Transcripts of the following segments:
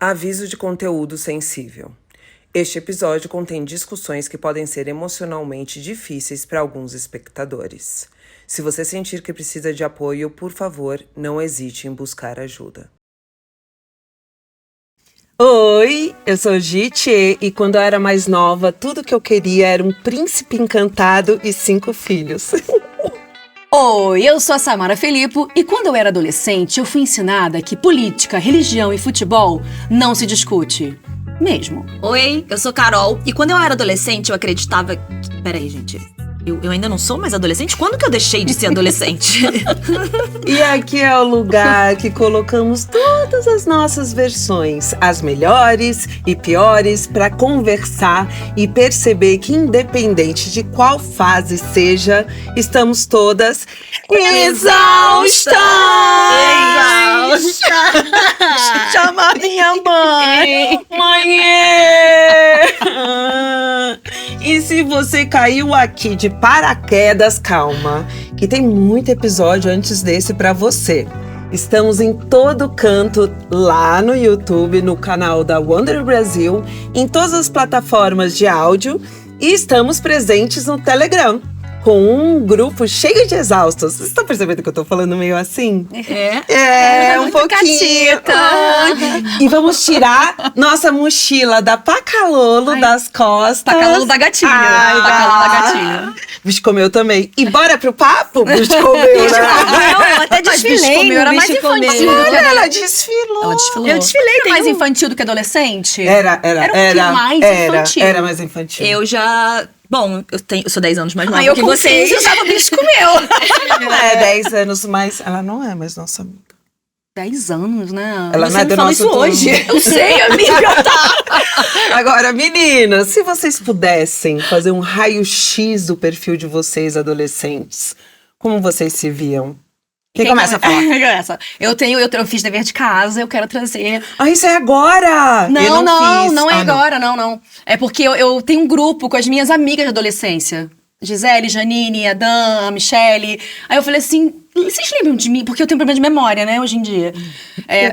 Aviso de conteúdo sensível. Este episódio contém discussões que podem ser emocionalmente difíceis para alguns espectadores. Se você sentir que precisa de apoio, por favor, não hesite em buscar ajuda. Oi, eu sou Gitê e quando eu era mais nova, tudo que eu queria era um príncipe encantado e 5 filhos. Oi, eu sou a Samara Filippo e quando eu era adolescente eu fui ensinada que política, religião e futebol não se discute. Mesmo. Oi, eu sou Carol e quando eu era adolescente eu acreditava que... Peraí, gente. Eu ainda não sou mais adolescente? Quando que eu deixei de ser adolescente? E aqui é o lugar que colocamos todas as nossas versões, as melhores e piores, para conversar e perceber que, independente de qual fase seja, estamos todas exaustas! Chama minha mãe! Mãe! E se você caiu aqui de paraquedas, calma, que tem muito episódio antes desse pra você. Estamos em todo canto, lá no YouTube, no canal da Wonder Brasil, em todas as plataformas de áudio e estamos presentes no Telegram, com um grupo cheio de exaustos. Vocês estão percebendo que eu tô falando meio assim? É um pouquinho. E vamos tirar nossa mochila da Pacalolo das costas. Pacalolo da gatilha. Pacalolo da gatilha. Bicho comeu também. E bora pro papo? Bicho comeu, né? Eu até desfilei, era mais infantil. Olha, ela desfilou. Ela desfilou. Eu desfilei, Era mais infantil do que adolescente? Era mais infantil. Era mais infantil. Eu já... Bom, eu sou 10 anos mais nova eu que com vocês. 6 usava bicho comeu. 10 anos mais. Ela não é mais nossa amiga. 10 anos, né? Ela não é do nosso turno. hoje. Eu sei, amiga. Agora, meninas, se vocês pudessem fazer um raio-x do perfil de vocês, adolescentes, como vocês se viam? Quem começa a falar? Eu fiz dever de casa, eu quero trazer. Ah, isso é agora! Não é Ah, agora, não. É porque eu tenho um grupo com as minhas amigas de adolescência. Gisele, Janine, Adam, Michele. Aí eu falei assim, vocês lembram de mim? Porque eu tenho problema de memória, né, hoje em dia.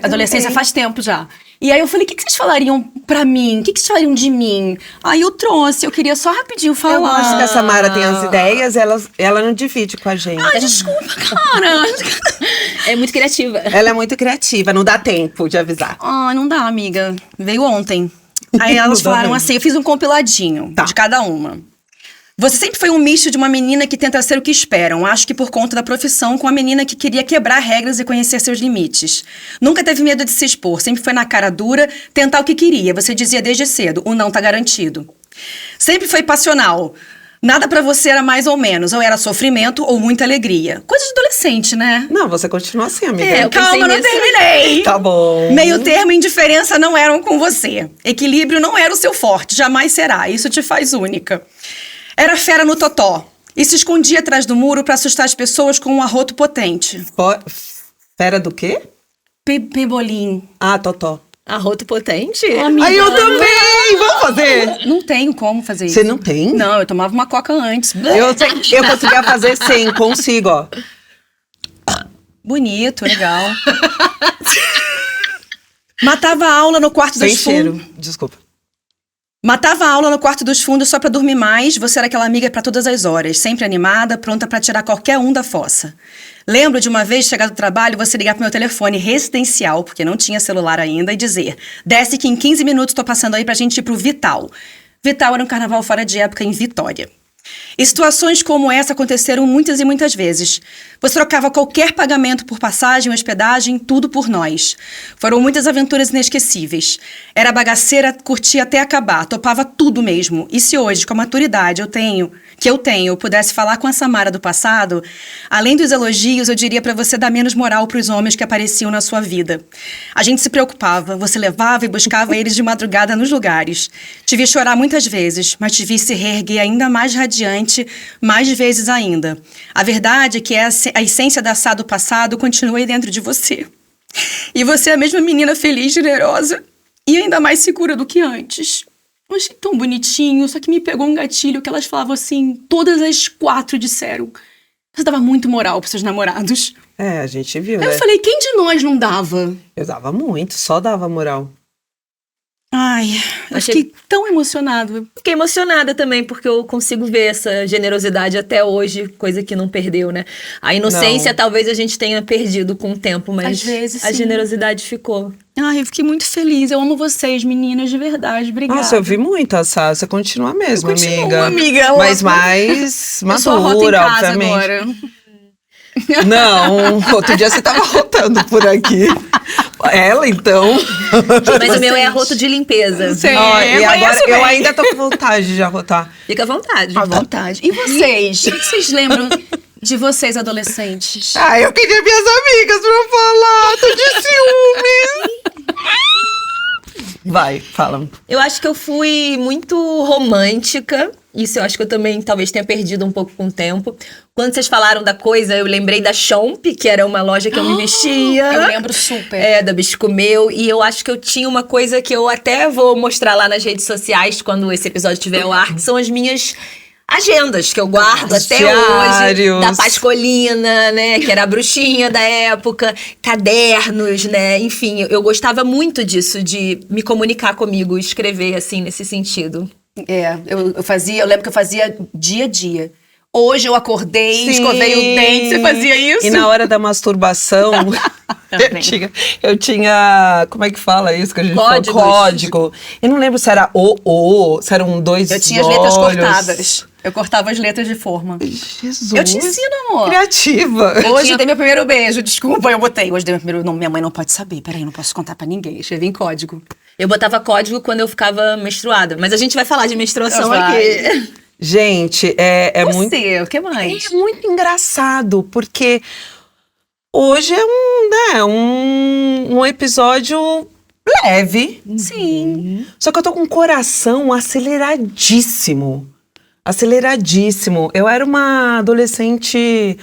Adolescência faz tempo já. E aí eu falei, o que vocês falariam pra mim? O que vocês falariam de mim? Aí eu trouxe, eu queria só rapidinho falar. Eu gosto que a Samara tem as ideias, ela não divide com a gente. Ai, desculpa, cara. É muito criativa. Ela é muito criativa, não dá tempo de avisar. Ai, não dá, amiga. Veio ontem. Aí elas falaram assim, eu fiz um compiladinho de cada uma. Você sempre foi um misto de uma menina que tenta ser o que esperam. Acho que por conta da profissão, com a menina que queria quebrar regras e conhecer seus limites. Nunca teve medo de se expor, sempre foi na cara dura, tentar o que queria. Você dizia desde cedo, o não tá garantido. Sempre foi passional. Nada pra você era mais ou menos, ou era sofrimento ou muita alegria. Coisa de adolescente, né? Não, você continua assim, amiga. Calma, não terminei. Tá bom. Meio termo e indiferença não eram com você. Equilíbrio não era o seu forte, jamais será. Isso te faz única. Era fera no totó e se escondia atrás do muro pra assustar as pessoas com um arroto potente. Fera do quê? Pebolim. Ah, totó. Arroto potente? Aí eu também! Vamos fazer? Não tenho como fazer isso. Você não tem? Não, eu tomava uma coca antes. Eu conseguia fazer sem, consigo, ó. Bonito, legal. Matava a aula no quarto Sem dos cheiro, fundos. desculpa. Matava a aula no quarto dos fundos só pra dormir mais. Você era aquela amiga pra todas as horas, sempre animada, pronta pra tirar qualquer um da fossa. Lembro de uma vez, chegar do trabalho, você ligar pro meu telefone residencial, porque não tinha celular ainda, e dizer: desce que em 15 minutos tô passando aí pra gente ir pro Vital. Vital era um carnaval fora de época em Vitória. E situações como essa aconteceram muitas e muitas vezes. Você trocava qualquer pagamento por passagem, hospedagem, tudo por nós. Foram muitas aventuras inesquecíveis. Era bagaceira, curtia até acabar, topava tudo mesmo. E se hoje, com a maturidade eu pudesse falar com a Samara do passado, além dos elogios, eu diria pra você dar menos moral pros homens que apareciam na sua vida. A gente se preocupava, você levava e buscava eles de madrugada nos lugares. Te vi chorar muitas vezes, mas te vi se reerguer ainda mais radiante, mais vezes ainda. A verdade é que a essência da Sá do passado continua aí dentro de você. E você é a mesma menina feliz, generosa e ainda mais segura do que antes. Eu achei tão bonitinho, só que me pegou um gatilho que elas falavam assim, todas as 4 disseram. Você dava muito moral pros seus namorados. A gente viu, Aí né? eu falei, quem de nós não dava? Eu dava muito, só dava moral. Ai, eu Achei- fiquei tão emocionada. Fiquei emocionada também, porque eu consigo ver essa generosidade até hoje, coisa que não perdeu, né? A inocência Não. talvez a gente tenha perdido com o tempo, mas Às vezes, a sim. generosidade ficou. Ai, eu fiquei muito feliz. Eu amo vocês, meninas, de verdade. Obrigada. Nossa, eu vi muito a Sá. Você continua mesmo, Eu continuo, amiga. amiga. Mas mais Eu sou a rota em madura, casa obviamente. agora. Não, outro dia você tava rotando por aqui. Ela, então. Mas o meu é arroto de limpeza. Sim. Ó, e conheço agora bem. eu ainda tô com vontade de arrotar. Fica à vontade. À vontade. E vocês? O que vocês lembram de vocês, adolescentes? Ah, eu queria minhas amigas pra falar. Tô de ciúmes. Vai, fala. Eu acho que eu fui muito romântica. Isso eu acho que eu também talvez tenha perdido um pouco com o tempo. Quando vocês falaram da coisa, eu lembrei da Chomp, que era uma loja que eu me vestia. Eu lembro super. É, da Biscomeu. E eu acho que eu tinha uma coisa que eu até vou mostrar lá nas redes sociais quando esse episódio tiver ao ar, que são as minhas agendas que eu guardo Os até diários. hoje. Da Pascolina, né? Que era a bruxinha da época. Cadernos, né? Enfim, eu gostava muito disso, de me comunicar comigo, escrever, assim, nesse sentido. É, eu lembro que eu fazia dia a dia. Hoje eu acordei, escovei o dente, você fazia isso? E na hora da masturbação, eu tinha. Como é que fala isso que a gente Códigos. fala? Código. Eu não lembro se era se eram dois Eu tinha as letras cortadas. Eu cortava as letras de forma. Jesus. Eu te ensino, amor. Criativa. Hoje eu dei meu primeiro beijo, desculpa, eu botei. Hoje dei meu primeiro. Não, minha mãe não pode saber. Peraí, não posso contar pra ninguém. Escrevi em código. Eu botava código quando eu ficava menstruada. Mas a gente vai falar de menstruação Vai. aqui. Gente, é Você, muito. o que mais? É muito engraçado, porque hoje é um episódio leve. Sim. Só que eu tô com o coração aceleradíssimo. Aceleradíssimo. Eu era uma adolescente.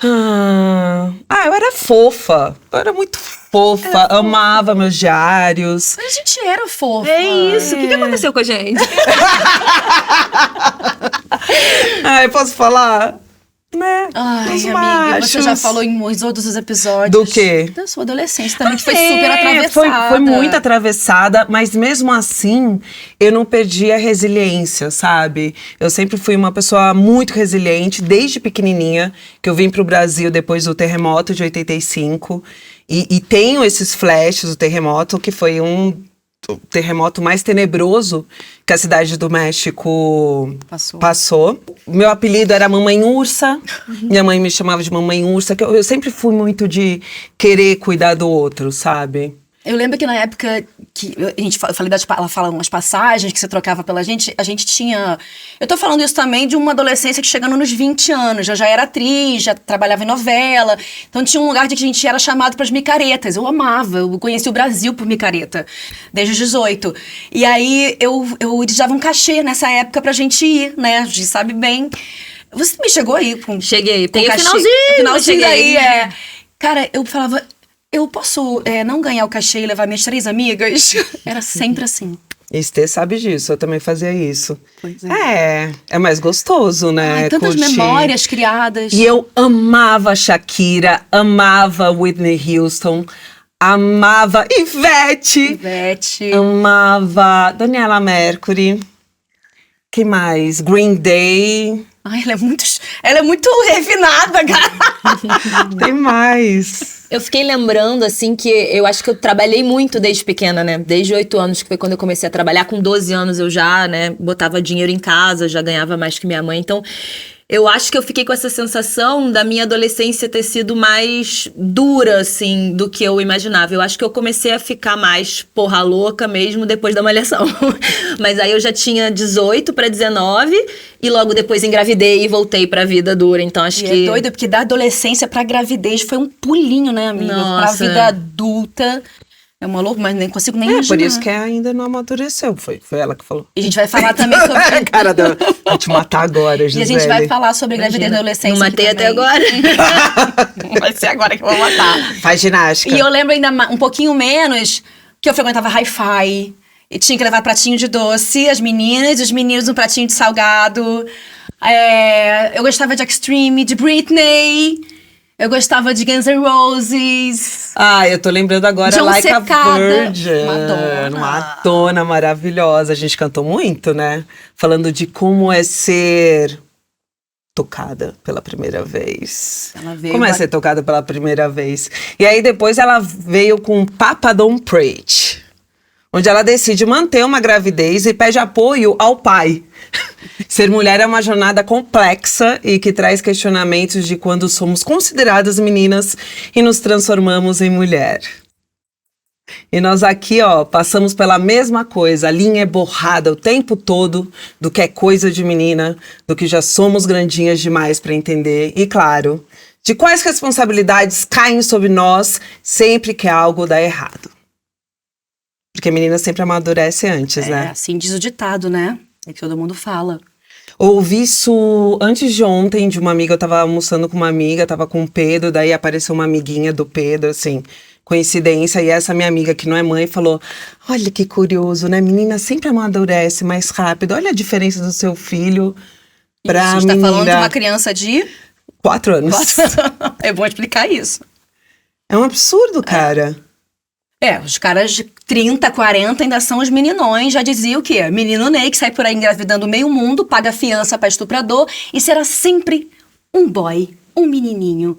Eu era fofa. Eu era muito fofa. Amava meus diários. Mas a gente era fofa. É isso. O que aconteceu com a gente? Eu posso falar? Né? Ai, Dos amiga, você já machos. falou em outros episódios. Do quê? Da sua adolescência também, que foi super atravessada. Foi muito atravessada, mas mesmo assim, eu não perdi a resiliência, sabe? Eu sempre fui uma pessoa muito resiliente, desde pequenininha, que eu vim pro Brasil depois do terremoto de 85. E tenho esses flashes do terremoto, que foi o terremoto mais tenebroso que a cidade do México passou. Meu apelido era Mamãe Ursa. Minha mãe me chamava de Mamãe Ursa, que eu sempre fui muito de querer cuidar do outro, sabe? Eu lembro que na época que eu falei ela fala umas passagens que você trocava pela gente, a gente tinha... Eu tô falando isso também de uma adolescência que chegando nos 20 anos, eu já era atriz, já trabalhava em novela, então tinha um lugar de que a gente era chamado pras micaretas, eu amava, eu conheci o Brasil por micareta, desde os 18. E aí eles davam um cachê nessa época pra gente ir, né, a gente sabe bem. Você me chegou aí com... Cheguei. com Peguei o cachê. finalzinho Aí, aí. Cara, eu falava... Eu posso não ganhar o cachê e levar minhas 3 amigas? Era sempre assim. Estê sabe disso, eu também fazia isso. Pois é. É mais gostoso, né? Ai, tantas curtir. memórias criadas. E eu amava Shakira, amava Whitney Houston, amava Ivete, amava Daniela Mercury. Quem mais? Green Day. Ai, ela é muito refinada, cara. Tem mais. Eu fiquei lembrando, assim, que eu acho que eu trabalhei muito desde pequena, né? Desde 8 anos, que foi quando eu comecei a trabalhar. Com 12 anos eu já, né, botava dinheiro em casa, já ganhava mais que minha mãe. Então, eu acho que eu fiquei com essa sensação da minha adolescência ter sido mais dura, assim, do que eu imaginava. Eu acho que eu comecei a ficar mais porra louca mesmo depois da malhação. Mas aí eu já tinha 18 para 19 e logo depois engravidei e voltei pra vida dura. Então acho que... É doido, porque da adolescência pra gravidez foi um pulinho, né, amiga? Nossa. Pra vida adulta. É uma louca, mas nem consigo nem imaginar. Por isso que ainda não amadureceu. Foi ela que falou. E a gente vai falar também sobre... Cara, vou te matar agora, Gisele. E a gente vai falar sobre gravidez da adolescência. Não matei aqui até também. agora. Vai ser agora que eu vou matar. Faz ginástica. E eu lembro ainda um pouquinho menos que eu frequentava hi-fi. E tinha que levar pratinho de doce, as meninas, e os meninos um pratinho de salgado. Eu gostava de Extreme, de Britney. Eu gostava de Guns N' Roses. Ah, eu tô lembrando agora John Like Secada. a Virgin. Madonna. Madonna maravilhosa. A gente cantou muito, né? Falando de como é ser tocada pela primeira vez. Ela veio Como é ser tocada pela primeira vez? E aí depois ela veio com Papa Don't Preach, onde ela decide manter uma gravidez e pede apoio ao pai. Ser mulher é uma jornada complexa e que traz questionamentos de quando somos consideradas meninas e nos transformamos em mulher. E nós aqui, ó, passamos pela mesma coisa. A linha é borrada o tempo todo do que é coisa de menina, do que já somos grandinhas demais para entender. E claro, de quais responsabilidades caem sobre nós sempre que algo dá errado. Porque menina sempre amadurece antes, né? Assim diz o ditado, né? É que todo mundo fala. Ouvi isso antes de ontem de uma amiga. Eu tava almoçando com uma amiga, tava com o Pedro, daí apareceu uma amiguinha do Pedro, assim, coincidência. E essa minha amiga, que não é mãe, falou: olha que curioso, né? Menina sempre amadurece mais rápido. Olha a diferença do seu filho pra A gente menina. tá falando de uma criança de 4 anos. É bom explicar isso. É um absurdo, cara. Os caras de 30, 40 ainda são os meninões. Já dizia o quê? Menino Ney, que sai por aí engravidando meio mundo, paga fiança pra estuprador e será sempre um boy, um menininho.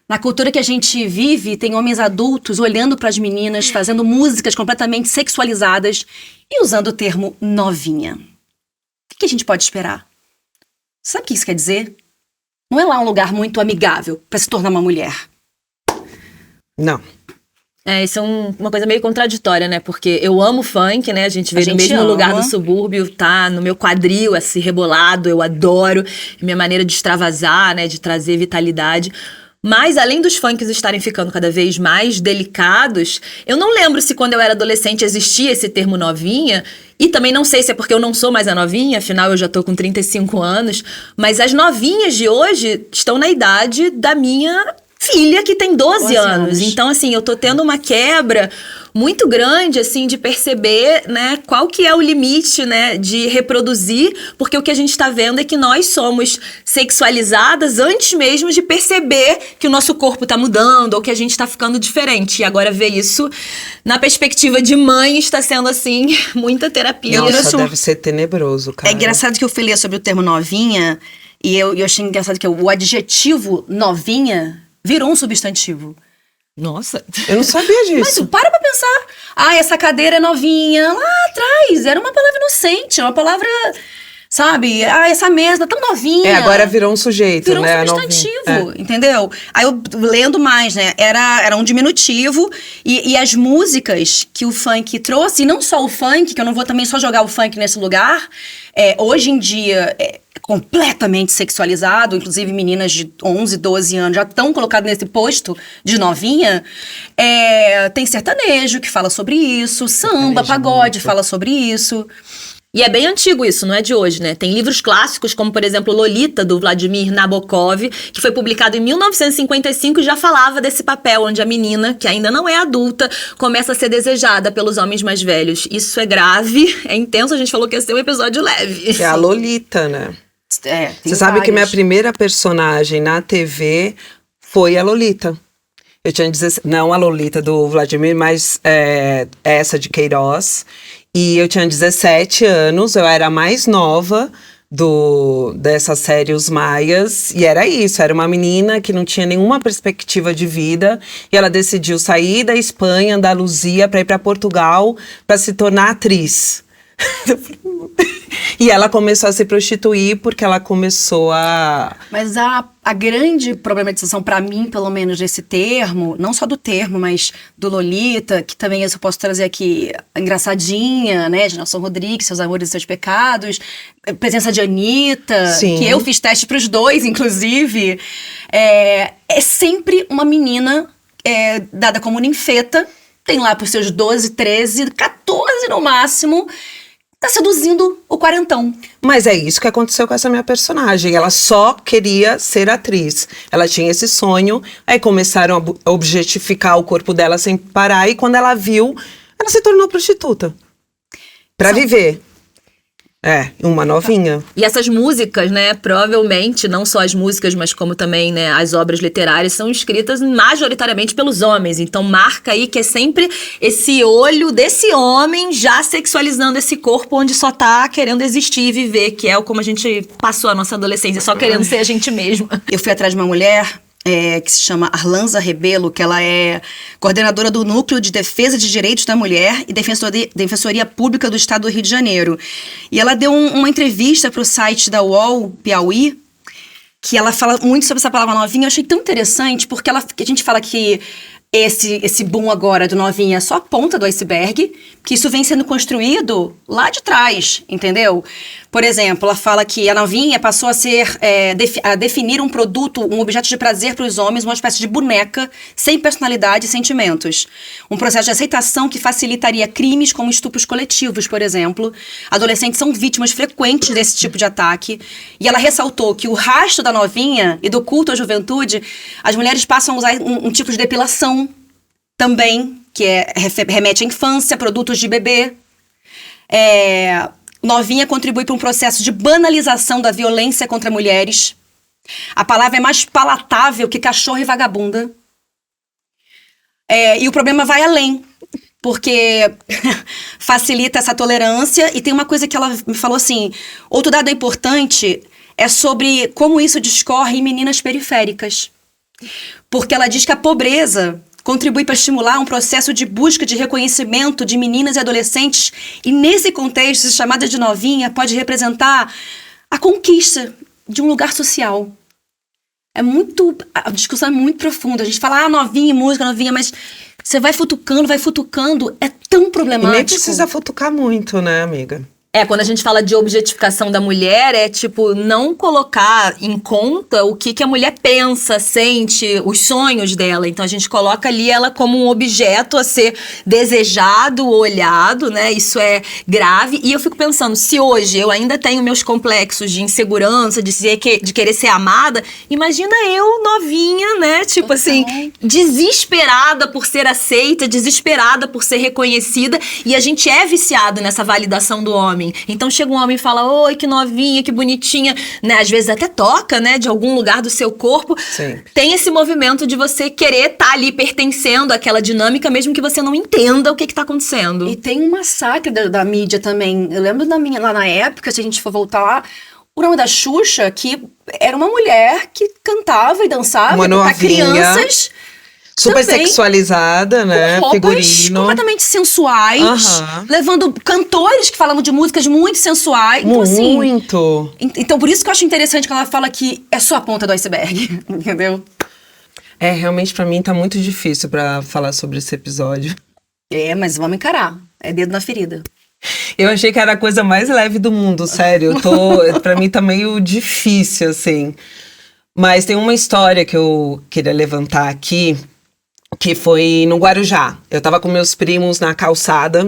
Na cultura que a gente vive, tem homens adultos olhando pras meninas, fazendo músicas completamente sexualizadas e usando o termo novinha. O que a gente pode esperar? Sabe o que isso quer dizer? Não é lá um lugar muito amigável pra se tornar uma mulher. Não. Isso é uma coisa meio contraditória, né? Porque eu amo funk, né? A gente veio do gente mesmo ama. lugar do subúrbio, tá no meu quadril, esse rebolado, eu adoro. Minha maneira de extravasar, né? De trazer vitalidade. Mas, além dos funks estarem ficando cada vez mais delicados, eu não lembro se quando eu era adolescente existia esse termo novinha. E também não sei se é porque eu não sou mais a novinha, afinal eu já tô com 35 anos. Mas as novinhas de hoje estão na idade da minha filha, que tem 12 anos. Então, assim, eu tô tendo uma quebra muito grande, assim, de perceber, né, qual que é o limite, né, de reproduzir, porque o que a gente tá vendo é que nós somos sexualizadas antes mesmo de perceber que o nosso corpo tá mudando ou que a gente tá ficando diferente. E agora ver isso na perspectiva de mãe está sendo, assim, muita terapia. Nossa, deve ser tenebroso, cara. É engraçado que eu fui ler sobre o termo novinha e eu achei engraçado que o adjetivo novinha virou um substantivo. Nossa. Eu não sabia disso. Mas para pra pensar. Essa cadeira é novinha. Lá atrás era uma palavra inocente, uma palavra, sabe? Essa mesa tão novinha. Agora virou um sujeito, virou né? um substantivo, entendeu? Aí eu lendo mais, né? Era um diminutivo e as músicas que o funk trouxe, e não só o funk, que eu não vou também só jogar o funk nesse lugar, hoje em dia completamente sexualizado, inclusive meninas de 11, 12 anos já estão colocadas nesse posto de novinha. Tem sertanejo que fala sobre isso, samba, pagode fala sobre isso. E é bem antigo isso, não é de hoje, né? Tem livros clássicos, como, por exemplo, Lolita, do Vladimir Nabokov, que foi publicado em 1955 e já falava desse papel onde a menina, que ainda não é adulta, começa a ser desejada pelos homens mais velhos. Isso é grave, é intenso, a gente falou que ia ser um episódio leve. É a Lolita, né? Você sabe que minha primeira personagem na TV foi a Lolita. Eu tinha 17, não a Lolita do Vladimir, mas essa de Queiroz. E eu tinha 17 anos, eu era a mais nova dessa série Os Maias. E era isso, era uma menina que não tinha nenhuma perspectiva de vida. E ela decidiu sair da Espanha, Andaluzia, para ir para Portugal, para se tornar atriz. E ela começou a se prostituir porque ela começou a... Mas a grande problematização, pra mim, pelo menos, desse termo, não só do termo, mas do Lolita, que também eu posso trazer aqui, a Engraçadinha, né, de Nelson Rodrigues, Seus Amores e Seus Pecados, presença de Anitta, Sim. que eu fiz teste pros dois, inclusive. É sempre uma menina dada como ninfeta, tem lá pros seus 12, 13, 14 no máximo, tá seduzindo o quarentão. Mas é isso que aconteceu com essa minha personagem. Ela só queria ser atriz. Ela tinha esse sonho, aí começaram a objetificar o corpo dela sem parar. E quando ela viu, ela se tornou prostituta. Pra viver. Uma novinha. E essas músicas, né, provavelmente, não só as músicas, mas como também, né, as obras literárias, são escritas majoritariamente pelos homens. Então marca aí que é sempre esse olho desse homem já sexualizando esse corpo onde só tá querendo existir e viver, que é como a gente passou a nossa adolescência, só querendo ser a gente mesma. Eu fui atrás de uma mulher que se chama Arlanza Rebelo, que ela é coordenadora do Núcleo de Defesa de Direitos da Mulher e Defensoria Pública do Estado do Rio de Janeiro. E ela deu uma entrevista para o site da UOL Piauí, que ela fala muito sobre essa palavra novinha. Eu achei tão interessante, porque a gente fala que esse boom agora do novinha é só a ponta do iceberg, que isso vem sendo construído lá de trás, entendeu? Por exemplo, ela fala que a novinha passou a a definir um produto, um objeto de prazer para os homens, uma espécie de boneca, sem personalidade e sentimentos. Um processo de aceitação que facilitaria crimes como estupros coletivos, por exemplo. Adolescentes são vítimas frequentes desse tipo de ataque. E ela ressaltou que o rastro da novinha e do culto à juventude, as mulheres passam a usar um tipo de depilação também, que remete à infância, produtos de bebê. Novinha contribui para um processo de banalização da violência contra mulheres. A palavra é mais palatável que cachorro e vagabunda. E o problema vai além, porque facilita essa tolerância. E tem uma coisa que ela me falou assim, outro dado importante é sobre como isso discorre em meninas periféricas. Porque ela diz que a pobreza contribui para estimular um processo de busca de reconhecimento de meninas e adolescentes, e nesse contexto, essa chamada de novinha pode representar a conquista de um lugar social. A discussão é muito profunda. A gente fala, novinha, música, novinha, mas você vai futucando, é tão problemático. E nem precisa futucar muito, né, amiga? Quando a gente fala de objetificação da mulher, não colocar em conta o que a mulher pensa, sente, os sonhos dela. Então a gente coloca ali ela como um objeto a ser desejado, olhado, né? Isso é grave. E eu fico pensando, se hoje eu ainda tenho meus complexos de insegurança, de querer ser amada, imagina eu novinha, né? Assim, desesperada por ser aceita, desesperada por ser reconhecida. E a gente é viciado nessa validação do homem. Então chega um homem e fala, oi, que novinha, que bonitinha, né? Às vezes até toca, né? De algum lugar do seu corpo. Sim. Tem esse movimento de você querer estar ali pertencendo àquela dinâmica, mesmo que você não entenda o que tá acontecendo. E tem um massacre da mídia também. Eu lembro lá na época, se a gente for voltar lá, o nome da Xuxa, que era uma mulher que cantava e dançava para crianças. Super também, sexualizada, né? Com roupas figurino. Completamente sensuais. Levando cantores que falavam de músicas muito sensuais. Então, muito. Então, por isso que eu acho interessante quando ela fala que é só a ponta do iceberg. Entendeu? Realmente pra mim tá muito difícil pra falar sobre esse episódio. Mas vamos encarar. É dedo na ferida. Eu achei que era a coisa mais leve do mundo, sério. Pra mim tá meio difícil, assim. Mas tem uma história que eu queria levantar aqui, que foi no Guarujá. Eu tava com meus primos na calçada,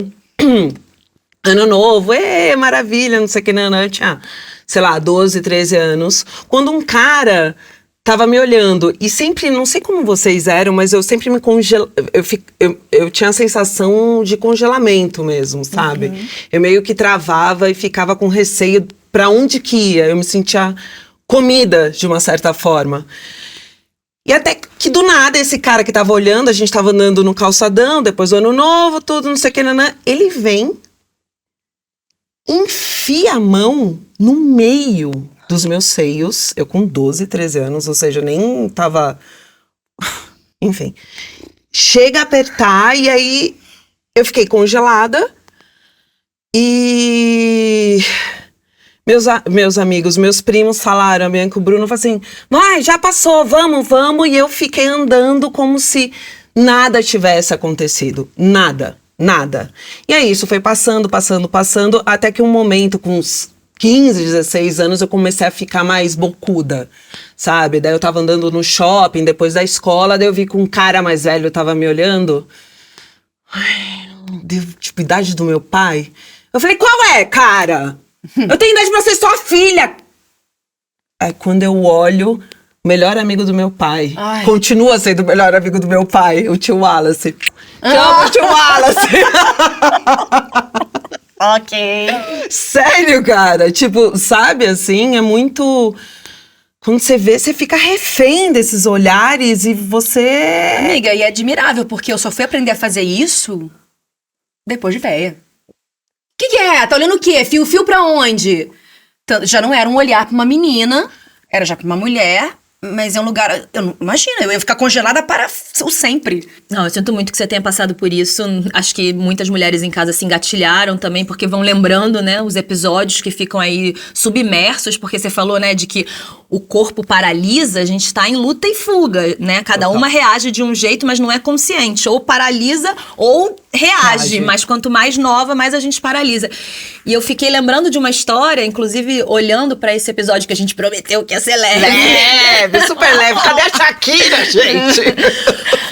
ano novo, maravilha, não sei o que, não. Eu tinha, sei lá, 12, 13 anos. Quando um cara tava me olhando, e sempre, não sei como vocês eram, mas eu sempre me congelava, eu tinha a sensação de congelamento mesmo, sabe? Eu meio que travava e ficava com receio pra onde que ia, eu me sentia comida de uma certa forma. E até que do nada, esse cara que tava olhando, a gente tava andando no calçadão, depois do ano novo, tudo, não sei o que, ele vem, enfia a mão no meio dos meus seios, eu com 12, 13 anos, ou seja, eu nem tava... Enfim. Chega a apertar, e aí eu fiquei congelada, e... Meus amigos, meus primos falaram, a Bianca e o Bruno, falaram assim, mãe, já passou, vamos, e eu fiquei andando como se nada tivesse acontecido, nada. E aí isso foi passando, até que um momento, com uns 15, 16 anos, eu comecei a ficar mais bocuda, sabe? Daí eu tava andando no shopping, depois da escola, daí eu vi que um cara mais velho tava me olhando, tipo, idade do meu pai. Eu falei, qual é, cara? Eu tenho idade pra ser sua filha. Aí quando eu olho, o melhor amigo do meu pai. Continua sendo o melhor amigo do meu pai, o tio Wallace. Te amo, tio Wallace. Ok. Sério, cara? Tipo, sabe, assim, é muito... Quando você vê, você fica refém desses olhares e você... Amiga, e é admirável, porque eu só fui aprender a fazer isso depois de véia. Que é? Tá olhando o quê? Fio pra onde? Já não era um olhar pra uma menina, era já pra uma mulher, mas é um lugar... Imagina, eu ia ficar congelada para o sempre. Não, eu sinto muito que você tenha passado por isso. Acho que muitas mulheres em casa se engatilharam também, porque vão lembrando, né, os episódios que ficam aí submersos, porque você falou, né, de que o corpo paralisa, a gente tá em luta e fuga, né? Cada uma reage de um jeito, mas não é consciente. Ou paralisa ou reage. Mas quanto mais nova, mais a gente paralisa. E eu fiquei lembrando de uma história, inclusive olhando pra esse episódio que a gente prometeu que ia ser leve. Leve, super leve. Cadê a Shakira, gente?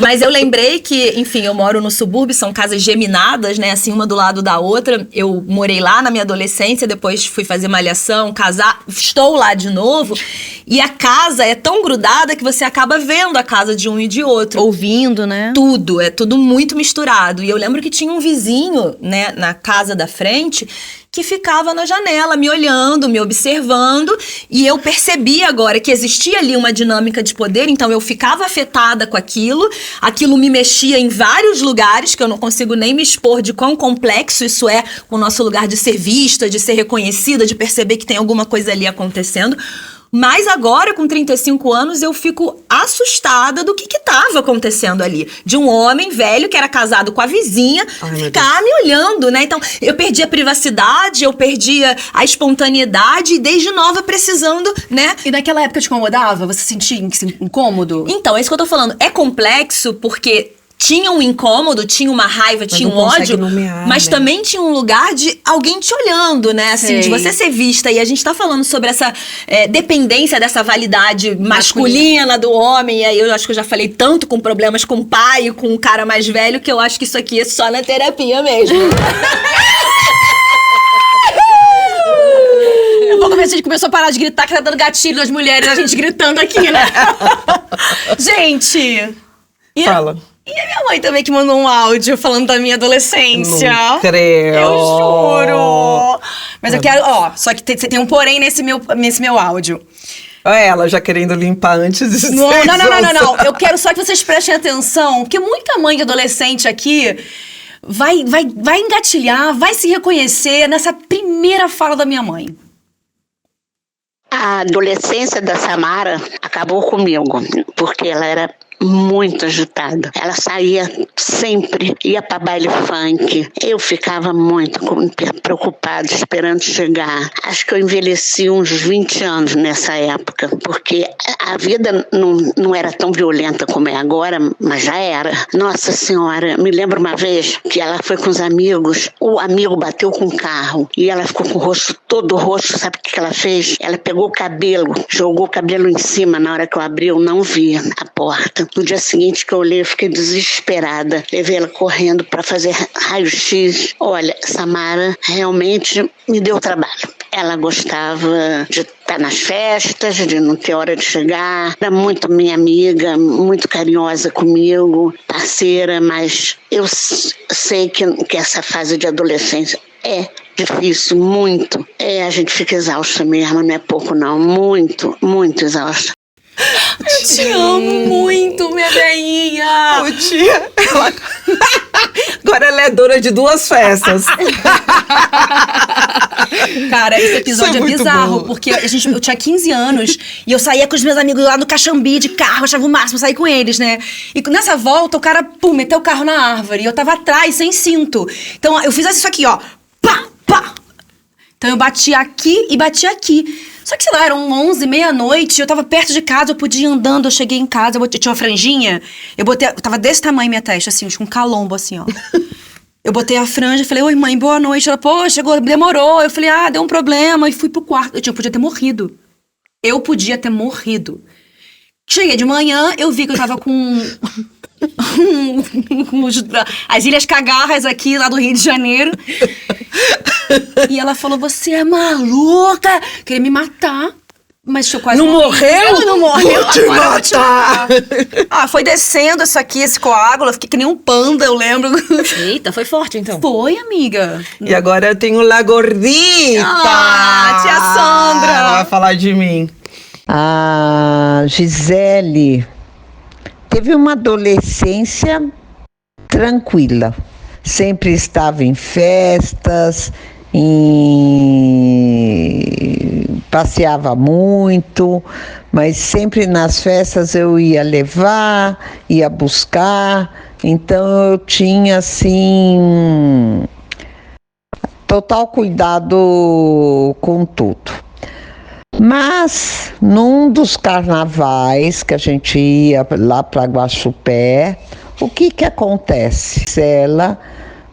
Mas eu lembrei que, enfim, eu moro no subúrbio, são casas geminadas, né? Assim, uma do lado da outra. Eu morei lá na minha adolescência, depois fui fazer malhação, casar. Estou lá de novo. E a casa é tão grudada que você acaba vendo a casa de um e de outro. Ouvindo, né? Tudo, é tudo muito misturado. E eu lembro que tinha um vizinho, né, na casa da frente, que ficava na janela me olhando, me observando, e eu percebi agora que existia ali uma dinâmica de poder, então eu ficava afetada com aquilo me mexia em vários lugares, que eu não consigo nem me expor de quão complexo isso é, o nosso lugar de ser vista, de ser reconhecida, de perceber que tem alguma coisa ali acontecendo. Mas agora, com 35 anos, eu fico assustada do que estava acontecendo ali. De um homem velho que era casado com a vizinha, ficar me olhando, né? Então, eu perdi a privacidade, eu perdi a espontaneidade e desde nova precisando, né? E naquela época te incomodava? Você sentia incômodo? Então, é isso que eu tô falando. É complexo porque... Tinha um incômodo, tinha uma raiva, mas tinha um ódio, nomear, mas né? Também tinha um lugar de alguém te olhando, né? Assim, de você ser vista. E a gente tá falando sobre essa dependência dessa validade masculina do homem. E aí eu acho que eu já falei tanto com problemas com o pai, com o cara mais velho, que eu acho que isso aqui é só na terapia mesmo. Eu vou começar, a gente começou a parar de gritar, que tá dando gatilho nas mulheres, a gente gritando aqui, né? Gente... Fala. E a minha mãe também que mandou um áudio falando da minha adolescência. Não creio. Eu juro. Mas eu quero, só que tem um porém nesse meu áudio. Olha ela já querendo limpar antes de Não. Eu quero só que vocês prestem atenção, porque muita mãe de adolescente aqui vai engatilhar, vai se reconhecer nessa primeira fala da minha mãe. A adolescência da Samara acabou comigo, porque ela era muito agitada. Ela saía sempre, ia para baile funk. Eu ficava muito preocupada, esperando chegar. Acho que eu envelheci uns 20 anos nessa época, porque a vida não era tão violenta como é agora, mas já era. Nossa Senhora, me lembro uma vez que ela foi com os amigos, o amigo bateu com o carro e ela ficou com o rosto todo roxo. Sabe o que ela fez? Ela pegou o cabelo, jogou o cabelo em cima. Na hora que eu abri, eu não vi a porta. No dia seguinte que eu olhei, eu fiquei desesperada. Levei ela correndo para fazer raio-x. Olha, Samara realmente me deu trabalho. Ela gostava de estar nas festas, de não ter hora de chegar. Era muito minha amiga, muito carinhosa comigo, parceira, mas eu sei que essa fase de adolescência é difícil, muito. A gente fica exausta mesmo, não é pouco não. Muito, muito exausta. Eu te amo muito, minha velhinha. Ô, tia, agora ela é dona de 2 festas. Cara, esse episódio é bizarro, porque eu tinha 15 anos e eu saía com os meus amigos lá no Caxambi de carro, achava o máximo sair com eles, né? E nessa volta o cara, meteu o carro na árvore e eu tava atrás, sem cinto. Então eu fiz isso aqui, ó. Pá, pá. Então eu bati aqui e bati aqui. Só que, sei lá, eram 11, meia-noite, eu tava perto de casa, eu podia ir andando, eu cheguei em casa, eu tinha uma franjinha, eu tava desse tamanho minha testa, assim, tinha um calombo, assim, ó. Eu botei a franja, falei, oi mãe, boa noite. Ela, pô, chegou, demorou. Eu falei, deu um problema, e fui pro quarto. Eu podia ter morrido. Cheguei de manhã, eu vi que eu tava com as Ilhas Cagarras aqui, lá do Rio de Janeiro. E ela falou, você é maluca, queria me matar. Mas eu quase Não morri. morreu? Não morreu. Vou te Agora eu vou te matar. matar. Foi descendo esse coágulo. Eu fiquei que nem um panda, eu lembro. Eita, foi forte então. Foi, amiga. E agora eu tenho La Gordita. Tia Sandra. Ela vai falar de mim. A Gisele teve uma adolescência tranquila. Sempre estava em festas, passeava muito, mas sempre nas festas eu ia levar, ia buscar. Então eu tinha assim total cuidado com tudo. Mas, num dos carnavais que a gente ia lá para Guaxupé, o que acontece? Ela,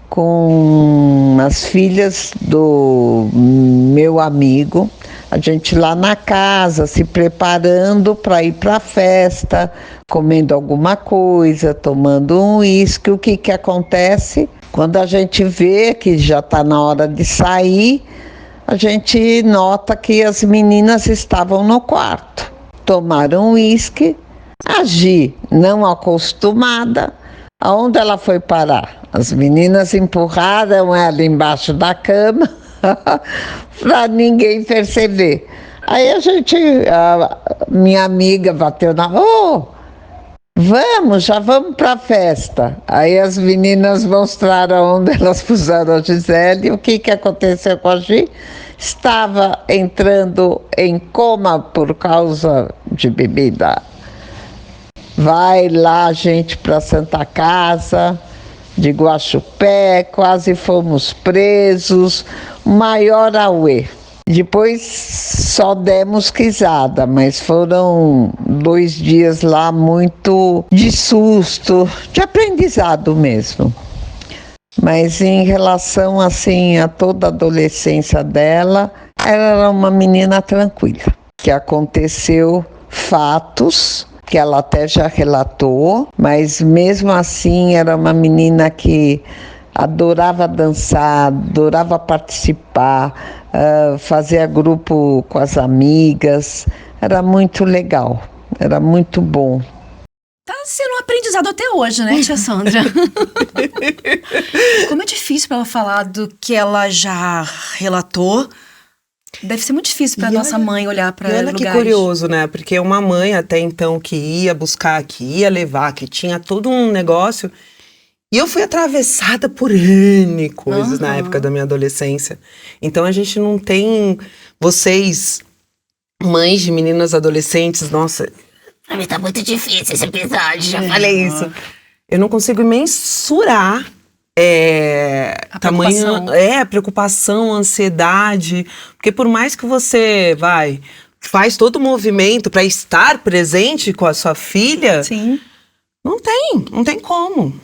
com as filhas do meu amigo, a gente lá na casa, se preparando para ir para a festa, comendo alguma coisa, tomando um uísque. O que acontece? Quando a gente vê que já está na hora de sair, a gente nota que as meninas estavam no quarto. Tomaram uísque, a Gi, não acostumada, aonde ela foi parar? As meninas empurraram ela embaixo da cama para ninguém perceber. Aí a minha amiga bateu na... já vamos para a festa. Aí as meninas mostraram onde elas puseram a Gisele. O que aconteceu com a Gi? Estava entrando em coma por causa de bebida. Vai lá, gente, para Santa Casa de Guaxupé, quase fomos presos, maior auê. Depois só demos risada, mas foram 2 dias lá muito de susto, de aprendizado mesmo. Mas em relação assim a toda a adolescência dela, ela era uma menina tranquila. Que aconteceu fatos que ela até já relatou, mas mesmo assim era uma menina que adorava dançar, adorava participar, fazia grupo com as amigas, era muito legal, era muito bom. Tá sendo um aprendizado até hoje, né, tia Sandra? Como é difícil pra ela falar do que ela já relatou. Deve ser muito difícil pra nossa mãe olhar pra lugares. Olha que curioso, né? Porque uma mãe até então que ia buscar, que ia levar, que tinha todo um negócio. E eu fui atravessada por N coisas na época da minha adolescência. Então a gente não tem... Vocês, mães de meninas adolescentes, nossa... Pra mim tá muito difícil esse episódio, já falei isso. Eu não consigo mensurar preocupação, ansiedade. Porque por mais que você faz todo o movimento pra estar presente com a sua filha, sim, não tem como.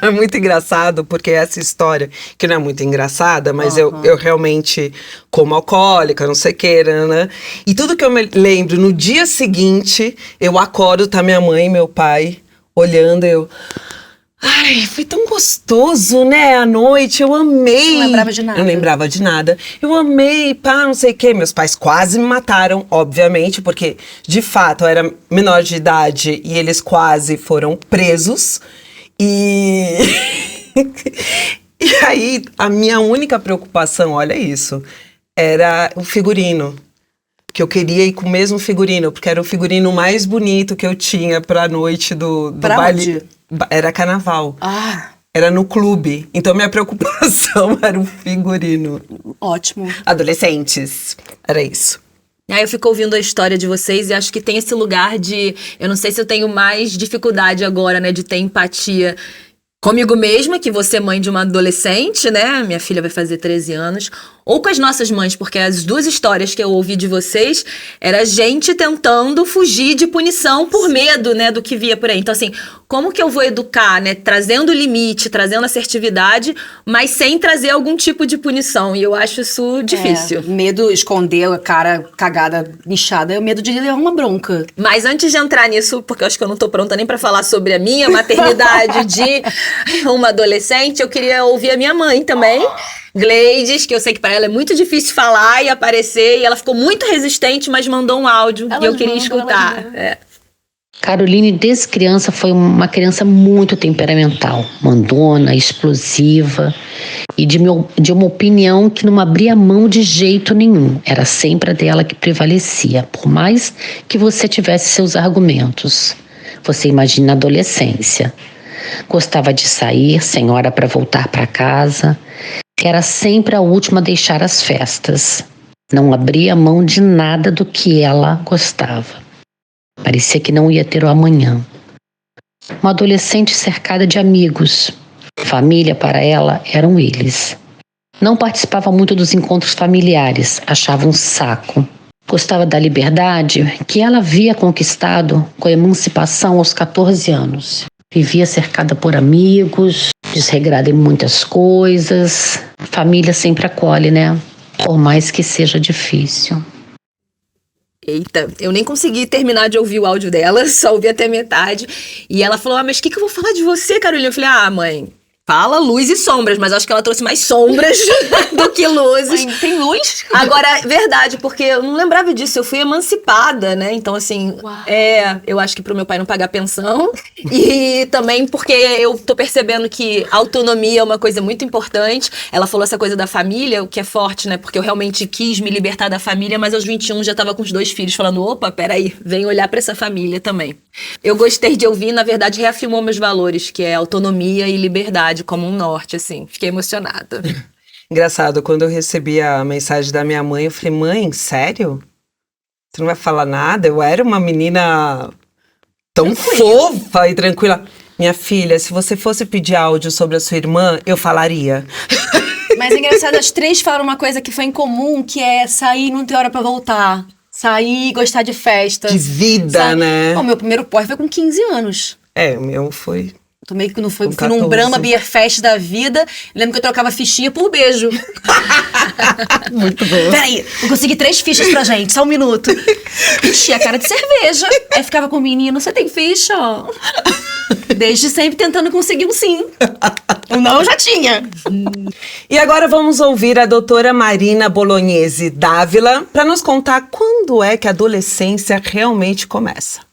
É muito engraçado, porque essa história, que não é muito engraçada, mas eu realmente, como alcoólica, não sei o que, né? E tudo que eu me lembro, no dia seguinte, eu acordo, tá minha mãe e meu pai olhando, ai, foi tão gostoso, né, à noite, eu amei. Não lembrava de nada. Não lembrava de nada. Eu amei, não sei o que. Meus pais quase me mataram, obviamente, porque, de fato, eu era menor de idade e eles quase foram presos. E aí, a minha única preocupação, olha isso, era o figurino. Que eu queria ir com o mesmo figurino, porque era o figurino mais bonito que eu tinha pra noite do baile. Era carnaval. Era no clube. Então, minha preocupação era o figurino. Ótimo. Adolescentes. Era isso. Aí eu fico ouvindo a história de vocês e acho que tem esse lugar de... Eu não sei se eu tenho mais dificuldade agora, né? De ter empatia comigo mesma, que você é mãe de uma adolescente, né? Minha filha vai fazer 13 anos. Ou com as nossas mães, porque as 2 histórias que eu ouvi de vocês era gente tentando fugir de punição por medo, né? Do que via por aí. Então, assim, como que eu vou educar, né? Trazendo limite, trazendo assertividade, mas sem trazer algum tipo de punição. E eu acho isso difícil. Medo, esconder a cara cagada, inchada, é o medo de levar uma bronca. Mas antes de entrar nisso, porque eu acho que eu não tô pronta nem pra falar sobre a minha maternidade de uma adolescente, eu queria ouvir a minha mãe também, Gleides, que eu sei que pra ela é muito difícil falar e aparecer, e ela ficou muito resistente, mas mandou um áudio e eu queria escutar. Caroline, desde criança, foi uma criança muito temperamental, mandona, explosiva e de uma opinião que não abria mão de jeito nenhum. Era sempre a dela que prevalecia, por mais que você tivesse seus argumentos. Você imagina a adolescência. Gostava de sair sem hora para voltar para casa. Era sempre a última a deixar as festas. Não abria mão de nada do que ela gostava. Parecia que não ia ter o amanhã. Uma adolescente cercada de amigos. Família para ela eram eles. Não participava muito dos encontros familiares, achava um saco. Gostava da liberdade que ela havia conquistado com a emancipação aos 14 anos. Vivia cercada por amigos, desregrada em muitas coisas. Família sempre acolhe, né? Por mais que seja difícil. Eita, eu nem consegui terminar de ouvir o áudio dela, só ouvi até metade. E ela falou, mas o que eu vou falar de você, Carolina? Eu falei, mãe, fala luz e sombras, mas acho que ela trouxe mais sombras do que luzes. Mãe, tem luz? Agora, verdade, porque eu não lembrava disso, eu fui emancipada, né? Então, assim, eu acho que pro meu pai não pagar pensão. E também porque eu tô percebendo que autonomia é uma coisa muito importante. Ela falou essa coisa da família, o que é forte, né? Porque eu realmente quis me libertar da família, mas aos 21 já tava com os 2 filhos, falando, opa, peraí, vem olhar pra essa família também. Eu gostei de ouvir, na verdade, reafirmou meus valores, que é autonomia e liberdade, como um norte, assim. Fiquei emocionada. Engraçado, quando eu recebi a mensagem da minha mãe, eu falei, mãe, sério? Você não vai falar nada? Eu era uma menina tão fofa e tranquila. Minha filha, se você fosse pedir áudio sobre a sua irmã, eu falaria. Mas é engraçado, as 3 falaram uma coisa que foi em comum, que é sair e não ter hora pra voltar. Sair e gostar de festas. De vida, né? O meu primeiro porre foi com 15 anos. O meu foi... Tomei que não foi, Com fui num 14. Brahma Beer Fest da vida. Lembro que eu trocava fichinha por beijo. Muito bom. Peraí, eu consegui 3 fichas pra gente, só um minuto. Enchi a cara de cerveja. Aí ficava com o menino, você tem ficha? Desde sempre tentando conseguir um sim. O não eu já tinha. E agora vamos ouvir a doutora Marina Bolognese Dávila para nos contar quando é que a adolescência realmente começa.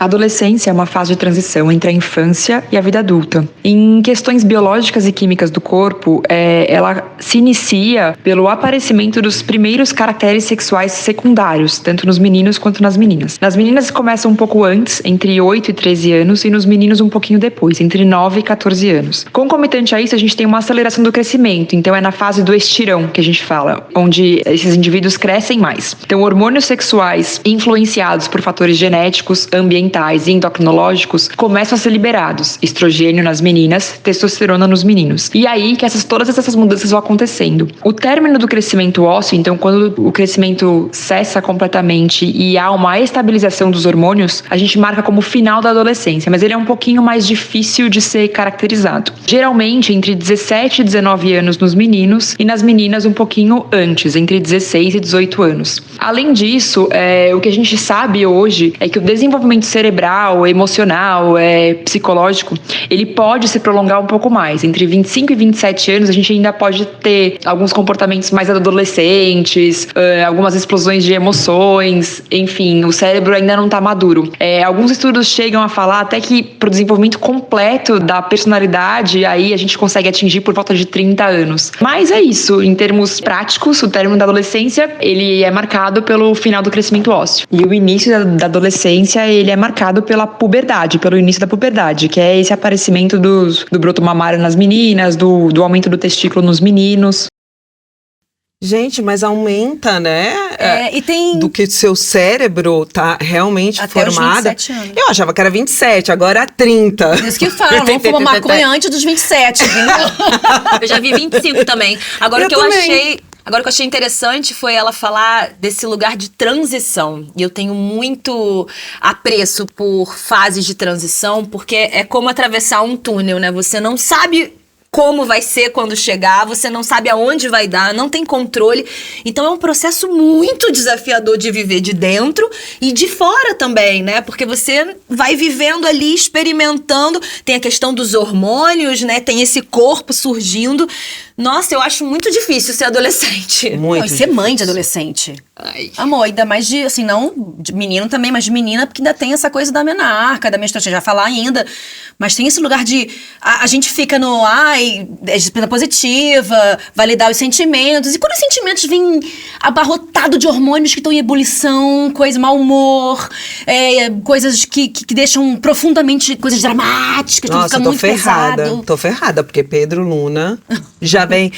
A adolescência é uma fase de transição entre a infância e a vida adulta. Em questões biológicas e químicas do corpo, ela se inicia pelo aparecimento dos primeiros caracteres sexuais secundários, tanto nos meninos quanto nas meninas. Nas meninas começa um pouco antes, entre 8 e 13 anos, e nos meninos um pouquinho depois, entre 9 e 14 anos. Concomitante a isso, a gente tem uma aceleração do crescimento, então é na fase do estirão que a gente fala, onde esses indivíduos crescem mais. Então, hormônios sexuais influenciados por fatores genéticos, ambientais e endocrinológicos começam a ser liberados. Estrogênio nas meninas, testosterona nos meninos. E aí que todas essas mudanças vão acontecendo. O término do crescimento ósseo, então quando o crescimento cessa completamente e há uma estabilização dos hormônios, a gente marca como final da adolescência, mas ele é um pouquinho mais difícil de ser caracterizado. Geralmente entre 17 e 19 anos nos meninos e nas meninas um pouquinho antes, entre 16 e 18 anos. Além disso, o que a gente sabe hoje é que o desenvolvimento cerebral, emocional, psicológico, ele pode se prolongar um pouco mais. Entre 25 e 27 anos, a gente ainda pode ter alguns comportamentos mais adolescentes, algumas explosões de emoções, enfim, o cérebro ainda não está maduro. Alguns estudos chegam a falar até que para o desenvolvimento completo da personalidade, aí a gente consegue atingir por volta de 30 anos. Mas é isso, em termos práticos, o término da adolescência, ele é marcado pelo final do crescimento ósseo. E o início da adolescência, ele é marcado pela puberdade, pelo início da puberdade, que é esse aparecimento do broto mamário nas meninas, do aumento do testículo nos meninos. Gente, mas aumenta, né? E tem... Do que seu cérebro tá realmente até formado. Os 27 anos. Eu achava que era 27, agora é 30. Isso que falam, vamos fumar maconha antes dos 27, entendeu? Eu já vi 25 também. Agora, Eu o que eu também. achei interessante foi ela falar desse lugar de transição. E eu tenho muito apreço por fases de transição, porque é como atravessar um túnel, né? Você não sabe como vai ser quando chegar, você não sabe aonde vai dar, não tem controle. Então é um processo muito desafiador de viver de dentro e de fora também, né? Porque você vai vivendo ali, experimentando, tem a questão dos hormônios, né? Tem esse corpo surgindo. Nossa, eu acho muito difícil ser adolescente. Muito Não, e ser mãe de difícil. adolescente. Ai. Amor, ainda mais de, assim, não de menino também, mas de menina, porque ainda tem essa coisa da menarca, da menstruação, já falar ainda. Mas tem esse lugar de. A gente fica no. Ai, é disciplina positiva, validar os sentimentos. E quando os sentimentos vêm abarrotado de hormônios que estão em ebulição, coisa, mau humor, coisas que deixam profundamente. Coisas dramáticas, tudo Nossa, fica eu tô muito ferrada. pesado. Tô ferrada, porque Pedro Luna já vem.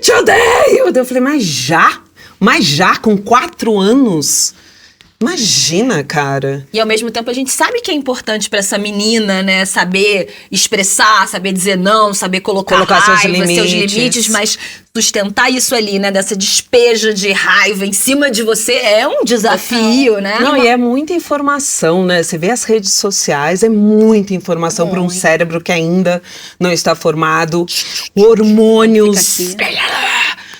Te odeio! Eu falei, mas já? Mas já, com 4 anos? Imagina, cara. E ao mesmo tempo a gente sabe que é importante pra essa menina, né? Saber expressar, saber dizer não, saber colocar Colocar seus raiva, seus limites. limites, mas sustentar isso ali, né? Dessa despeja de raiva em cima de você é um desafio, né? Não, e é muita informação, né? Você vê as redes sociais, é muita informação para um cérebro que ainda não está formado. Hormônios. Fica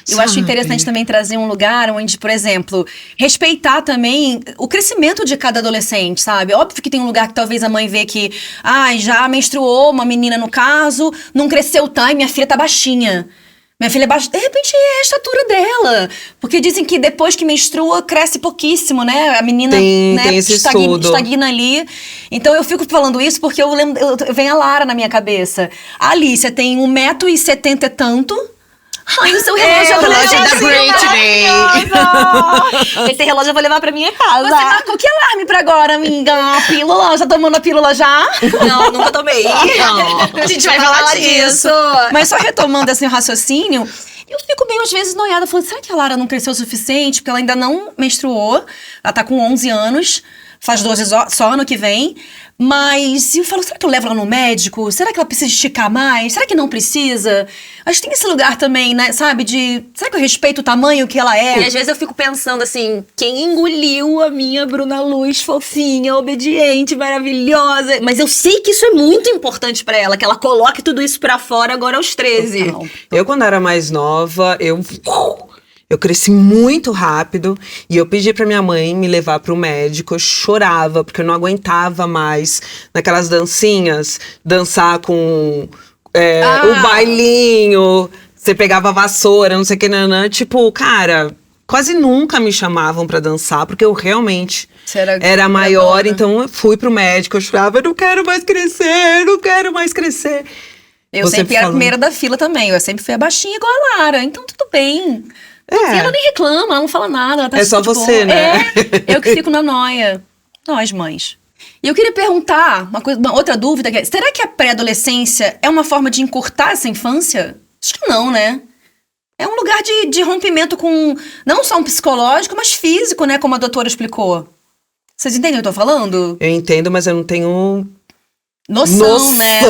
Eu acho interessante também trazer um lugar onde, por exemplo, respeitar também o crescimento de cada adolescente, sabe? Óbvio que tem um lugar que talvez a mãe vê que, já menstruou, uma menina no caso, não cresceu tanto, e minha filha tá baixinha. Minha filha é baixa, de repente é a estatura dela. Porque dizem que depois que menstrua, cresce pouquíssimo, né? A menina Tem esse estudo. estagna ali. Então eu fico falando isso porque eu lembro, vem a Lara na minha cabeça. A Alicia tem 1,70 m e tanto. Ai, o seu relógio, relógio da Britney. Esse relógio eu vou levar pra minha casa. Você marcou que alarme pra agora, amiga? A pílula? Já tomando a pílula já? Não, nunca tomei. A gente vai falar disso. Mas só retomando assim o raciocínio, eu fico meio às vezes noiada, falando, será que a Lara não cresceu o suficiente? Porque ela ainda não menstruou, ela tá com 11 anos, faz 12 só ano que vem. Mas eu falo, será que eu levo ela no médico? Será que ela precisa esticar mais? Será que não precisa? Acho que tem esse lugar também, né, sabe? Será que eu respeito o tamanho que ela é? E às vezes eu fico pensando assim, quem engoliu a minha Bruna Luz fofinha, obediente, maravilhosa? Mas eu sei que isso é muito importante pra ela, que ela coloque tudo isso pra fora agora aos 13. Total. Eu, quando era mais nova, eu cresci muito rápido e eu pedi pra minha mãe me levar pro médico. Eu chorava, porque eu não aguentava mais naquelas dancinhas, dançar com o bailinho, você pegava a vassoura, não sei o que, nanã. Tipo, cara, quase nunca me chamavam pra dançar, porque eu realmente era maior. Então eu fui pro médico, eu chorava, eu não quero mais crescer, não quero mais crescer. Eu sempre era a primeira da fila também, eu sempre fui a baixinha igual a Lara, então tudo bem. E ela nem reclama, ela não fala nada. Ela tá só super de você, boa. né? Eu que fico na noia. Nós, mães. E eu queria perguntar uma outra dúvida, que é, será que a pré-adolescência é uma forma de encurtar essa infância? Acho que não, né? É um lugar de rompimento com, não só um psicológico, mas físico, né? Como a doutora explicou. Vocês entendem o que eu tô falando? Eu entendo, mas eu não tenho Noção, né?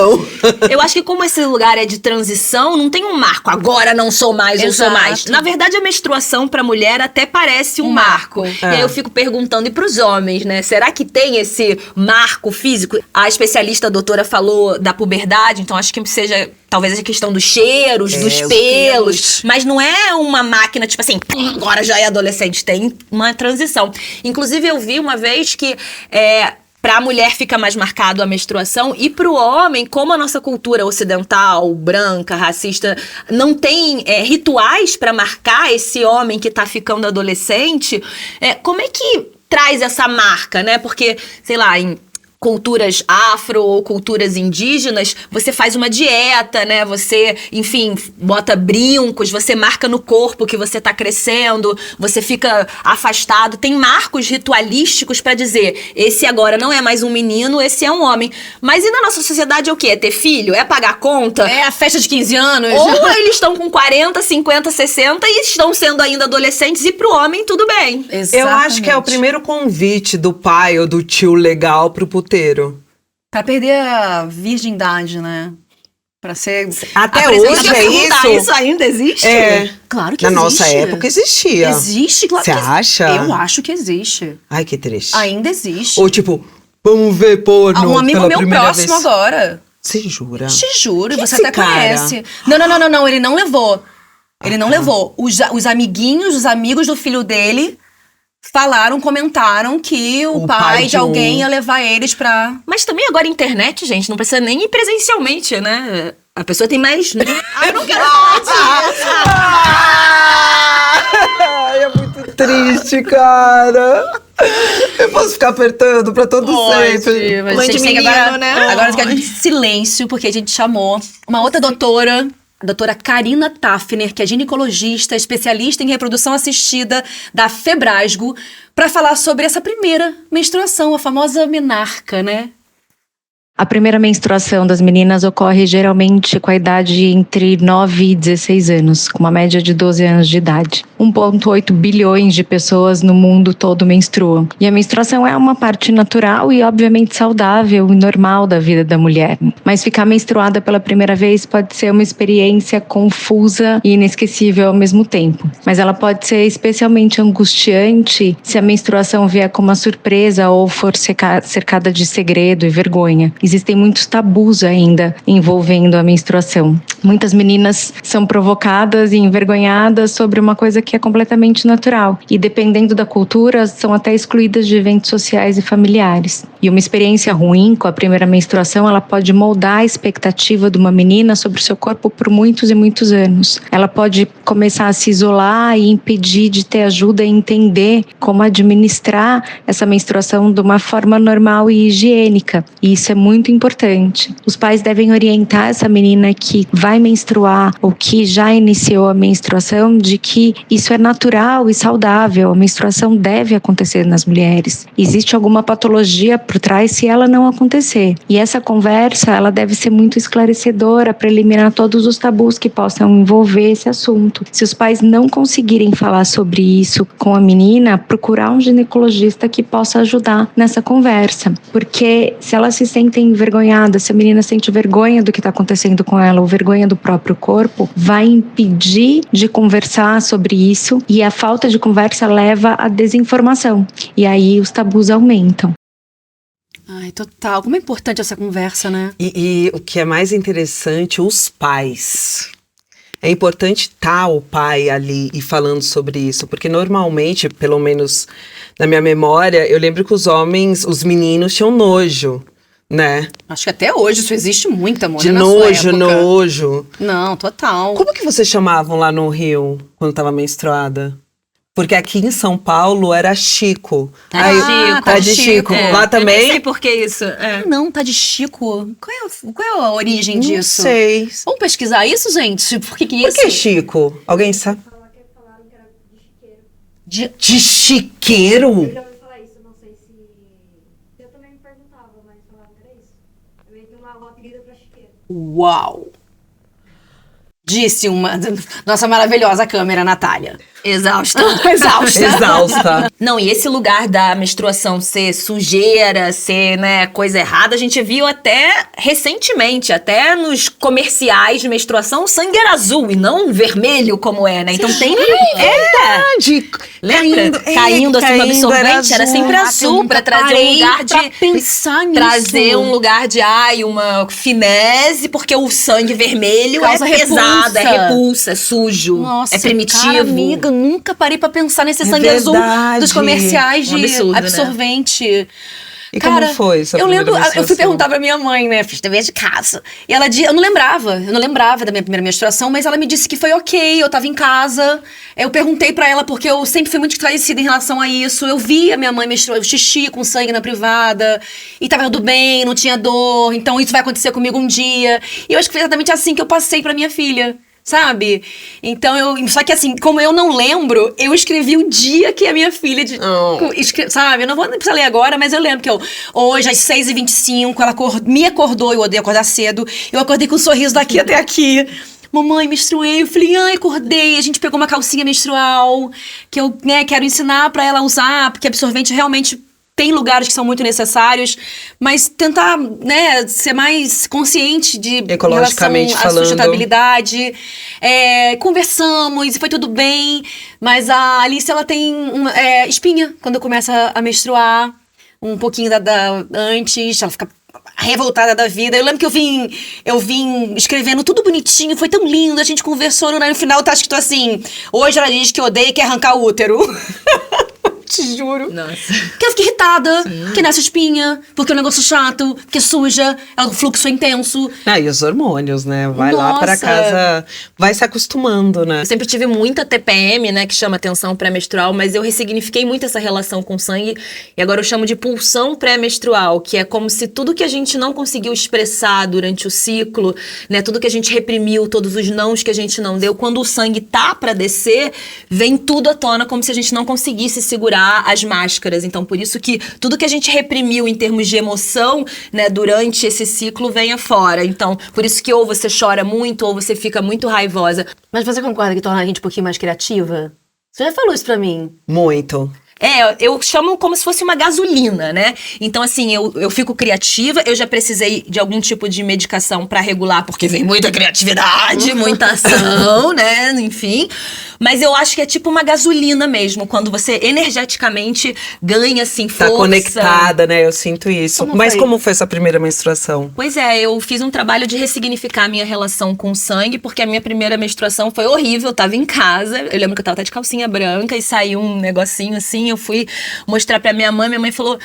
Eu acho que como esse lugar é de transição, não tem um marco. Agora não sou mais, ou sou mais. Na verdade, a menstruação pra mulher até parece um marco. E aí eu fico perguntando, e pros homens, né? Será que tem esse marco físico? A especialista, a doutora, falou da puberdade, então acho que seja talvez a questão dos cheiros, dos pelos. Mas não é uma máquina, tipo assim, agora já é adolescente. Tem uma transição. Inclusive, eu vi uma vez que pra mulher fica mais marcado a menstruação e pro homem, como a nossa cultura ocidental, branca, racista, não tem rituais pra marcar esse homem que tá ficando adolescente, como é que traz essa marca, né? Porque, sei lá, em culturas afro ou culturas indígenas, você faz uma dieta, né? Você, enfim, bota brincos, você marca no corpo que você tá crescendo, você fica afastado. Tem marcos ritualísticos pra dizer, esse agora não é mais um menino, esse é um homem. Mas e na nossa sociedade é o quê? É ter filho? É pagar conta? É a festa de 15 anos? Ou eles estão com 40, 50, 60 e estão sendo ainda adolescentes e pro homem tudo bem. Exatamente. Eu acho que é o primeiro convite do pai ou do tio legal pro puteiro. Pra perder a virgindade, né? Pra ser... Até hoje é isso? Isso ainda existe? Claro que Na existe. nossa época existia. Existe, claro Você que acha? Eu acho que existe. Ai, que triste. Ainda existe. Ou tipo, vamos ver porno Um amigo pela meu primeira próximo vez. agora. Você jura? Te juro, Quem você é esse até cara? conhece. Não, ele não levou. Ele não levou. Os amiguinhos, os amigos do filho dele comentaram que o pai pai de de um- alguém ia levar eles pra... Mas também agora internet, gente, não precisa nem ir presencialmente, né? A pessoa tem mais... Eu não quero falar disso. Ai, é muito triste, cara. Eu posso ficar apertando pra todo sempre. Mas Mãe de vocês têm que menino, agora, né? agora nós queremos silêncio, porque a gente chamou uma outra doutora, a doutora Karina Tafner, que é ginecologista, especialista em reprodução assistida da Febrasgo, pra falar sobre essa primeira menstruação, a famosa menarca, né? A primeira menstruação das meninas ocorre geralmente com a idade entre 9 e 16 anos, com uma média de 12 anos de idade. 1,8 bilhões de pessoas no mundo todo menstruam. E a menstruação é uma parte natural e obviamente saudável e normal da vida da mulher. Mas ficar menstruada pela primeira vez pode ser uma experiência confusa e inesquecível ao mesmo tempo. Mas ela pode ser especialmente angustiante se a menstruação vier como uma surpresa ou for cercada de segredo e vergonha. Existem muitos tabus ainda envolvendo a menstruação. Muitas meninas são provocadas e envergonhadas sobre uma coisa que é completamente natural. E dependendo da cultura, são até excluídas de eventos sociais e familiares. E uma experiência ruim com a primeira menstruação, ela pode moldar a expectativa de uma menina sobre o seu corpo por muitos e muitos anos. Ela pode começar a se isolar e impedir de ter ajuda a entender como administrar essa menstruação de uma forma normal e higiênica. E isso é muito importante. Os pais devem orientar essa menina que vai menstruar ou que já iniciou a menstruação de que isso é natural e saudável. A menstruação deve acontecer nas mulheres. Existe alguma patologia por trás se ela não acontecer. E essa conversa, ela deve ser muito esclarecedora para eliminar todos os tabus que possam envolver esse assunto. Se os pais não conseguirem falar sobre isso com a menina, procurar um ginecologista que possa ajudar nessa conversa. Porque se ela se sente envergonhada, se a menina sente vergonha do que está acontecendo com ela ou vergonha do próprio corpo, vai impedir de conversar sobre isso e a falta de conversa leva à desinformação. E aí os tabus aumentam. Ai, total. Como é importante essa conversa, né? E o que é mais interessante, os pais. É importante estar o pai ali e falando sobre isso, porque normalmente, pelo menos na minha memória, eu lembro que os meninos tinham nojo, né? Acho que até hoje isso existe muito, amor. De né, na sua nojo, época. nojo. Não, total. Como que vocês chamavam lá no Rio, quando tava menstruada? Porque aqui em São Paulo era Chico. Tá de Chico. É, Lá eu também? nem sei por que isso. É. Não, tá de Chico. Qual é a origem Não disso? sei. Vamos pesquisar isso, gente? Por que Por isso? que Chico? Alguém sabe? De... De chiqueiro? Uau! Disse uma... Nossa maravilhosa câmera, Natália. Exausta. Exausta. Exausta. Não, e esse lugar da menstruação ser sujeira, ser, né, coisa errada, a gente viu até recentemente, até nos comerciais de menstruação, o sangue era azul e não vermelho como é, né? Então tem... Verdade. Lembra? Caindo assim no absorvente, era sempre azul pra trazer um lugar de... Pra pensar nisso. Trazer um lugar de, uma finese, porque o sangue vermelho Causa é pesado, é repulsa. repulsa, é sujo, Nossa, é primitivo. cara, amiga, nunca parei pra pensar nesse É sangue azul verdade. dos comerciais de Um absurdo, né? absorvente. E como foi sua eu primeira lembro, eu fui menstruação? perguntar pra minha mãe, né? Fiz TV de casa. E ela disse, eu não lembrava da minha primeira menstruação, mas ela me disse que foi ok, eu tava em casa. Eu perguntei pra ela, porque eu sempre fui muito esclarecida em relação a isso. Eu vi a minha mãe menstruar xixi com sangue na privada, e tava tudo bem, não tinha dor, então isso vai acontecer comigo um dia. E eu acho que foi exatamente assim que eu passei pra minha filha. Sabe? Então só que assim, como eu não lembro, eu escrevi o dia que a minha filha. Sabe? Eu não vou nem precisar ler agora, mas eu lembro que hoje, às 6h25, ela me acordou, eu odeio acordar cedo. Eu acordei com um sorriso daqui até aqui. Mamãe, menstruei. Eu falei, acordei. A gente pegou uma calcinha menstrual que eu, né, quero ensinar pra ela usar, porque absorvente realmente. Tem lugares que são muito necessários, mas tentar, né, ser mais consciente de ecologicamente relação à falando. sustentabilidade. Conversamos e foi tudo bem, mas a Alice, ela tem espinha quando começa a menstruar, um pouquinho antes, ela fica revoltada da vida. Eu lembro que eu vim escrevendo tudo bonitinho, foi tão lindo, a gente conversou, no final tá escrito assim, hoje ela diz que odeia e quer arrancar o útero. Te juro. Nossa. Porque eu fico irritada, porque nasce espinha, porque é um negócio chato, porque suja, o fluxo é intenso. E os hormônios, né? Vai lá pra Nossa. casa, vai se acostumando, né? Eu sempre tive muita TPM, né, que chama tensão pré-menstrual, mas eu ressignifiquei muito essa relação com o sangue e agora eu chamo de pulsão pré-menstrual, que é como se tudo que a gente não conseguiu expressar durante o ciclo, né, tudo que a gente reprimiu, todos os nãos que a gente não deu, quando o sangue tá pra descer, vem tudo à tona como se a gente não conseguisse segurar as máscaras. Então, por isso que tudo que a gente reprimiu em termos de emoção, né, durante esse ciclo vem afora. Então, por isso que ou você chora muito ou você fica muito raivosa. Mas você concorda que torna a gente um pouquinho mais criativa? Você já falou isso pra mim. Muito. Eu chamo como se fosse uma gasolina, né? Então, assim, eu fico criativa, eu já precisei de algum tipo de medicação pra regular, porque vem muita criatividade, muita ação, né? Enfim. Mas eu acho que é tipo uma gasolina mesmo, quando você energeticamente ganha, assim, força. Tá conectada, né? Eu sinto isso. Mas como foi essa primeira menstruação? Pois é, eu fiz um trabalho de ressignificar a minha relação com o sangue, porque a minha primeira menstruação foi horrível, eu tava em casa, eu lembro que eu tava até de calcinha branca e saiu um negocinho assim, eu fui mostrar pra minha mãe falou,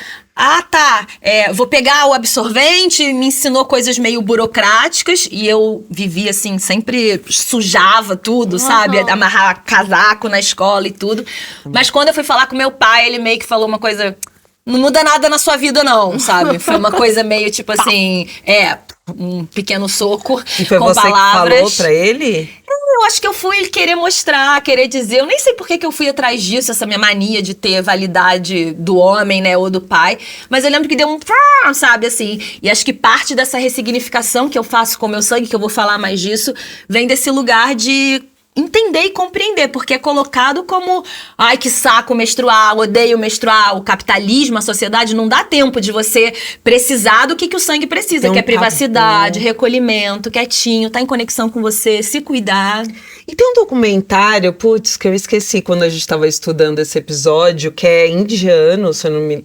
vou pegar o absorvente, me ensinou coisas meio burocráticas e eu vivia assim, sempre sujava tudo, sabe? Amarrar casaco na escola e tudo. Mas quando eu fui falar com meu pai, ele meio que falou uma coisa, não muda nada na sua vida não, sabe? Foi uma coisa meio tipo assim, um pequeno soco e foi com você palavras. Que falou pra ele? Eu acho que eu fui querer mostrar, querer dizer. Eu nem sei por que eu fui atrás disso, essa minha mania de ter validade do homem, né, ou do pai. Mas eu lembro que deu sabe, assim. E acho que parte dessa ressignificação que eu faço com o meu sangue, que eu vou falar mais disso, vem desse lugar de entender e compreender, porque é colocado como ai, que saco menstruar, odeio menstruar, o capitalismo, a sociedade, não dá tempo de você precisar do que o sangue precisa, que é privacidade, recolhimento, quietinho, tá em conexão com você, se cuidar. E tem um documentário, que eu esqueci quando a gente tava estudando esse episódio, que é indiano, se eu não me...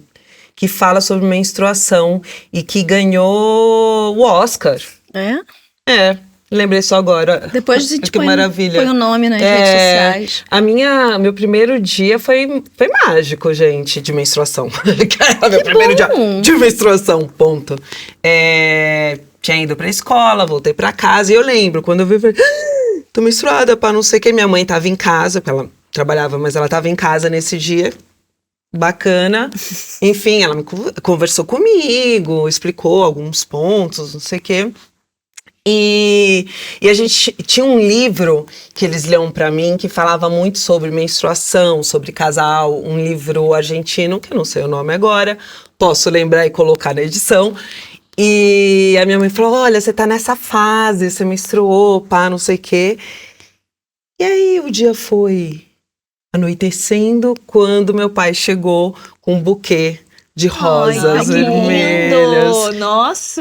que fala sobre menstruação e que ganhou o Oscar. Lembrei só agora. Depois a gente que maravilha. Põe o nome nas redes sociais. Meu primeiro dia foi mágico, gente, de menstruação. Meu primeiro dia de menstruação, ponto. Tinha ido pra escola, voltei pra casa e eu lembro, quando eu vi, falei, tô menstruada, não sei o que. Minha mãe tava em casa, porque ela trabalhava, mas ela tava em casa nesse dia. Bacana. Enfim, ela conversou comigo, explicou alguns pontos, não sei o que. E a gente tinha um livro que eles liam pra mim que falava muito sobre menstruação, sobre casal, um livro argentino, que eu não sei o nome agora, posso lembrar e colocar na edição. E a minha mãe falou, olha, você tá nessa fase, você menstruou, não sei o quê. E aí o dia foi anoitecendo quando meu pai chegou com um buquê de rosas vermelhas. Nossa!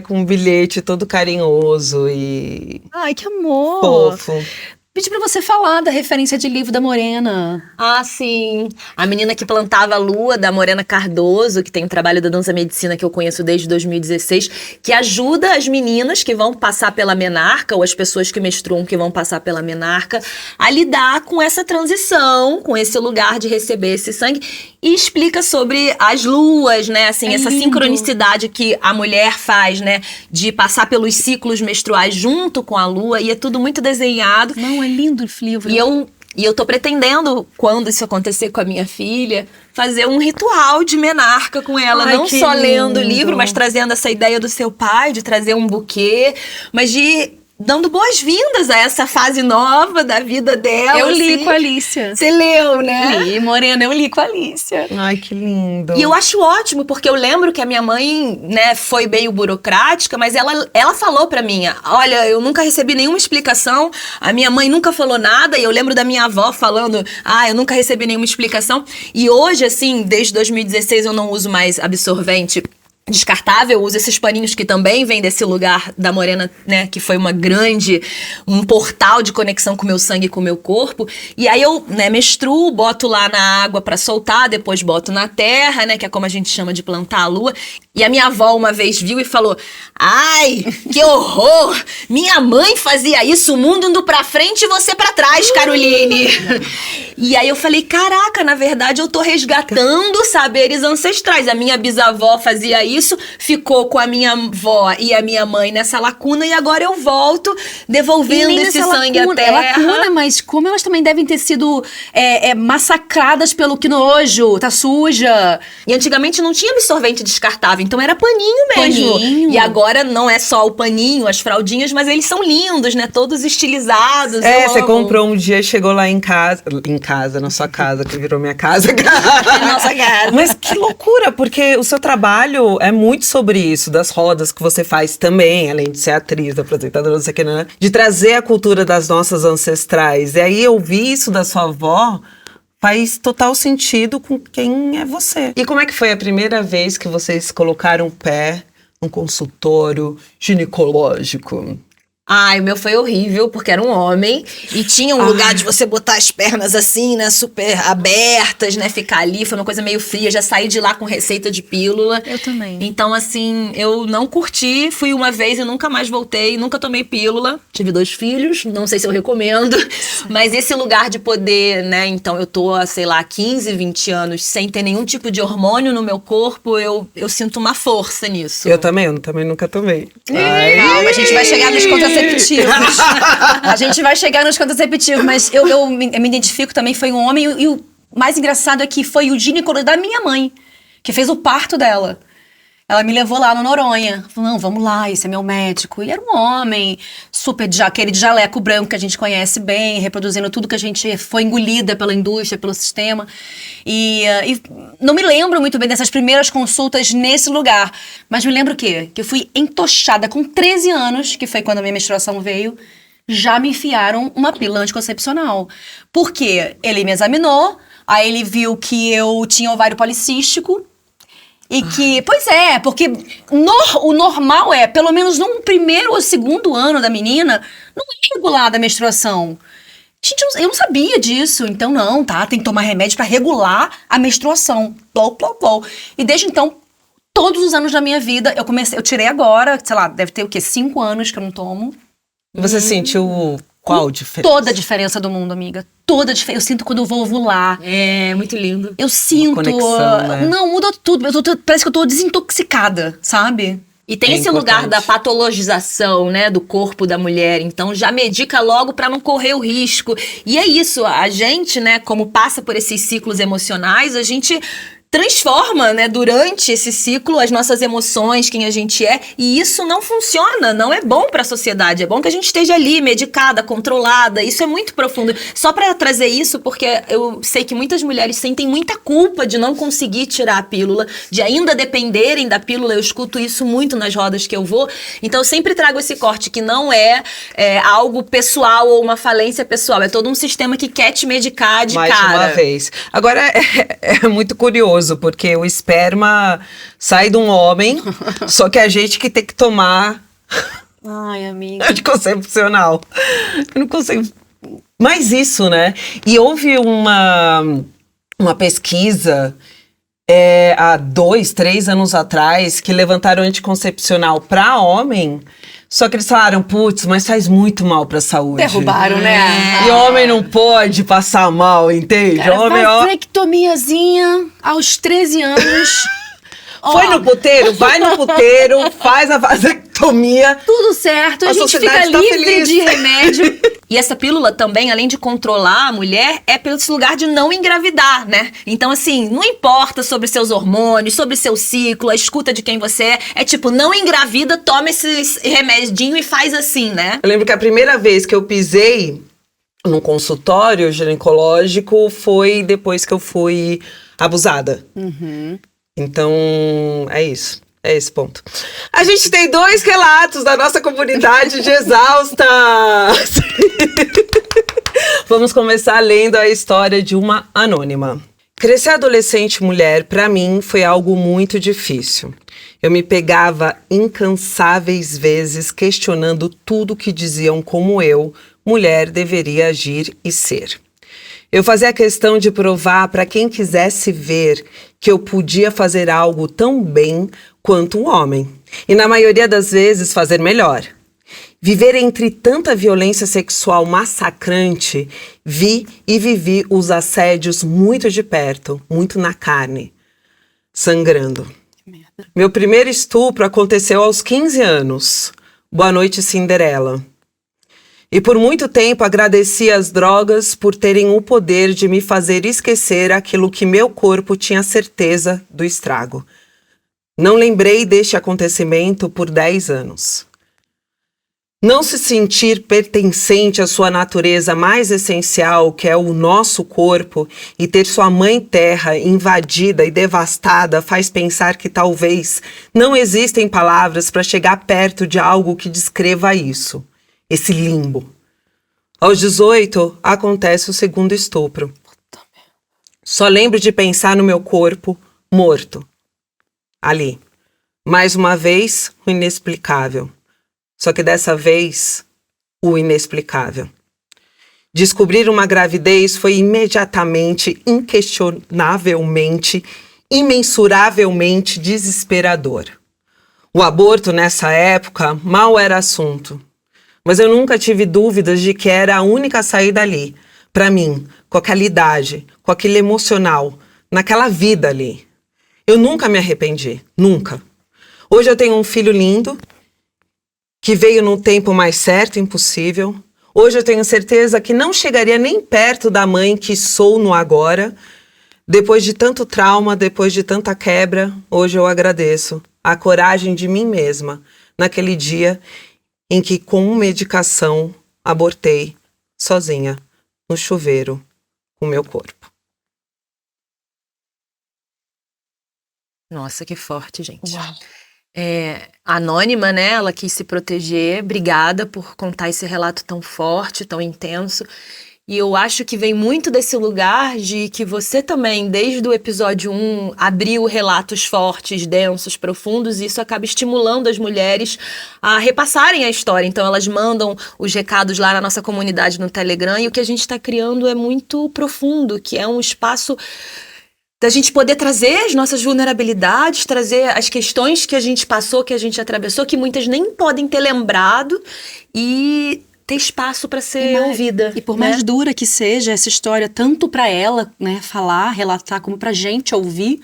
Com um bilhete todo carinhoso e... Ai, que amor! Fofo. Pedi pra você falar da referência de livro da Morena. Ah, sim. A menina que plantava a lua, da Morena Cardoso, que tem um trabalho da dança medicina que eu conheço desde 2016, que ajuda as meninas que vão passar pela menarca, ou as pessoas que menstruam que vão passar pela menarca, a lidar com essa transição, com esse lugar de receber esse sangue, e explica sobre as luas, né, assim, essa sincronicidade que a mulher faz, né, de passar pelos ciclos menstruais junto com a lua, e é tudo muito desenhado. Não, é lindo o livro. E eu tô pretendendo, quando isso acontecer com a minha filha, fazer um ritual de menarca com ela. Ai, não só lendo o livro, mas trazendo essa ideia do seu pai, de trazer um buquê, mas de dando boas-vindas a essa fase nova da vida dela. Eu li assim. com a Alicia. Você leu, né? Li, Morena, eu li com a Alicia. Ai, que lindo. E eu acho ótimo, porque eu lembro que a minha mãe, né, foi meio burocrática, mas ela falou pra mim, olha, eu nunca recebi nenhuma explicação, a minha mãe nunca falou nada, e eu lembro da minha avó falando, eu nunca recebi nenhuma explicação. E hoje, assim, desde 2016 eu não uso mais absorvente descartável, eu uso esses paninhos que também vêm desse lugar da Morena, né, que foi um portal de conexão com o meu sangue e com o meu corpo, e aí eu, né, menstruo, boto lá na água pra soltar, depois boto na terra, né, que é como a gente chama de plantar a lua, E a minha avó uma vez viu e falou: ai, que horror! Minha mãe fazia isso, o mundo indo pra frente e você pra trás, Caroline. E aí eu falei: caraca, na verdade eu tô resgatando saberes ancestrais. A minha bisavó fazia isso, ficou com a minha avó e a minha mãe nessa lacuna, e agora eu volto devolvendo esse sangue à terra. É lacuna, mas como elas também devem ter sido massacradas pelo que nojo, tá suja. E antigamente não tinha absorvente descartável, então era paninho mesmo. Paninho. E agora não é só o paninho, as fraldinhas, mas eles são lindos, né? Todos estilizados. Você comprou um dia, chegou lá em casa, na sua casa, que virou minha casa. Nossa casa. Mas que loucura, porque o seu trabalho é muito sobre isso, das rodas que você faz também, além de ser atriz, apresentadora, não sei o que, né? De trazer a cultura das nossas ancestrais. E aí, ouvir isso da sua avó faz total sentido com quem é você. E como é que foi a primeira vez que vocês colocaram o pé num consultório ginecológico? Ai, o meu foi horrível, porque era um homem e tinha um lugar de você botar as pernas assim, né, super abertas, né, ficar ali, foi uma coisa meio fria, já saí de lá com receita de pílula. Eu também. Então, assim, eu não curti, fui uma vez e nunca mais voltei, nunca tomei pílula, tive 2 filhos, não sei se eu recomendo, mas esse lugar de poder, né, então eu tô há, sei lá, 15, 20 anos sem ter nenhum tipo de hormônio no meu corpo, eu sinto uma força nisso. Eu também nunca tomei. Calma, a gente vai chegar nos contraceptivos. A gente vai chegar nos contraceptivos, mas eu me identifico também, foi um homem, e o mais engraçado é que foi o ginecologista da minha mãe, que fez o parto dela. Ela me levou lá no Noronha. Falou: não, vamos lá, esse é meu médico. E era um homem, super aquele de jaleco branco que a gente conhece bem, reproduzindo tudo que a gente foi engolida pela indústria, pelo sistema. E não me lembro muito bem dessas primeiras consultas nesse lugar. Mas me lembro que eu fui entochada com 13 anos, que foi quando a minha menstruação veio, já me enfiaram uma pílula anticoncepcional. Por quê? Ele me examinou, aí ele viu que eu tinha ovário policístico, e que, pois é, porque o normal é, pelo menos no primeiro ou segundo ano da menina, não é regulada a menstruação. Gente, eu não sabia disso. Então, tem que tomar remédio pra regular a menstruação. E desde então, todos os anos da minha vida, eu tirei agora, sei lá, deve ter o quê? 5 anos que eu não tomo. E você sentiu qual diferença? Toda a diferença do mundo, amiga. Toda a diferença. Eu sinto quando eu vou ovular. É, muito lindo. Eu sinto. Conexão, né? Não, muda tudo. Parece que eu tô desintoxicada, sabe? E tem esse lugar da patologização, né, do corpo da mulher. Então já medica logo pra não correr o risco. E é isso, a gente, né, como passa por esses ciclos emocionais, a gente transforma, né, durante esse ciclo as nossas emoções, quem a gente é, e isso não funciona, não é bom para a sociedade. É bom que a gente esteja ali medicada, controlada. Isso é muito profundo. Só para trazer isso, porque eu sei que muitas mulheres sentem muita culpa de não conseguir tirar a pílula, de ainda dependerem da pílula. Eu escuto isso muito nas rodas que eu vou. Então eu sempre trago esse corte que não é algo pessoal ou uma falência pessoal. É todo um sistema que quer te medicar de cara. Mais uma vez. Agora é muito curioso, porque o esperma sai de um homem, só que a gente que tem que tomar Ai, amiga. anticoncepcional. Eu não consigo. Mas isso, né? E houve uma pesquisa há 2, 3 anos atrás que levantaram anticoncepcional para homem. Só que eles falaram, putz, mas faz muito mal pra saúde. Derrubaram, né? E homem não pode passar mal, entende? Cara, Homem, vasectomiazinha aos 13 anos. Foi no puteiro? Vai no puteiro, faz a vasectomia. Tudo certo, a gente fica sociedade tá livre feliz. de remédio. E essa pílula também, além de controlar a mulher, é pelo esse lugar de não engravidar, né? Então, assim, não importa sobre seus hormônios, sobre seu ciclo, a escuta de quem você é. É tipo, não engravida, toma esse remedinho e faz assim, né? Eu lembro que a primeira vez que eu pisei num consultório ginecológico foi depois que eu fui abusada. Então, é isso. É esse ponto. A gente tem 2 relatos da nossa comunidade de exaustas. Vamos começar lendo a história de uma anônima. Crescer adolescente mulher, pra mim, foi algo muito difícil. Eu me pegava incansáveis vezes questionando tudo que diziam como eu, mulher, deveria agir e ser. Eu fazia questão de provar para quem quisesse ver que eu podia fazer algo tão bem quanto um homem. E na maioria das vezes fazer melhor. Viver entre tanta violência sexual massacrante, vi e vivi os assédios muito de perto, muito na carne, sangrando. Meu primeiro estupro aconteceu aos 15 anos. Boa noite, Cinderela. E por muito tempo agradeci as drogas por terem o poder de me fazer esquecer aquilo que meu corpo tinha certeza do estrago. Não lembrei deste acontecimento por 10 anos. Não se sentir pertencente à sua natureza mais essencial, que é o nosso corpo, e ter sua mãe terra invadida e devastada faz pensar que talvez não existem palavras para chegar perto de algo que descreva isso, esse limbo. Aos 18, acontece o segundo estupro. Só lembro de pensar no meu corpo morto. Ali. Mais uma vez, o inexplicável. Só que dessa vez, o inexplicável. Descobrir uma gravidez foi imediatamente, inquestionavelmente, imensuravelmente desesperador. O aborto nessa época mal era assunto. Mas eu nunca tive dúvidas de que era a única saída ali. Para mim, com aquela idade, com aquele emocional, naquela vida ali. Eu nunca me arrependi. Nunca. Hoje eu tenho um filho lindo, que veio no tempo mais certo e impossível. Hoje eu tenho certeza que não chegaria nem perto da mãe que sou no agora. Depois de tanto trauma, depois de tanta quebra, hoje eu agradeço a coragem de mim mesma, naquele dia em que com medicação abortei, sozinha, no chuveiro, com meu corpo. Nossa, que forte, gente. Anônima, né? Ela quis se proteger. Obrigada por contar esse relato tão forte, tão intenso. E eu acho que vem muito desse lugar de que você também, desde o episódio 1, abriu relatos fortes, densos, profundos, e isso acaba estimulando as mulheres a repassarem a história. Então elas mandam os recados lá na nossa comunidade no Telegram, e o que a gente está criando é muito profundo, que é um espaço da gente poder trazer as nossas vulnerabilidades, trazer as questões que a gente passou, que a gente atravessou, que muitas nem podem ter lembrado, e ter espaço para ser ouvida. E por mais dura que seja essa história, tanto para ela, né, falar, relatar, como pra gente ouvir,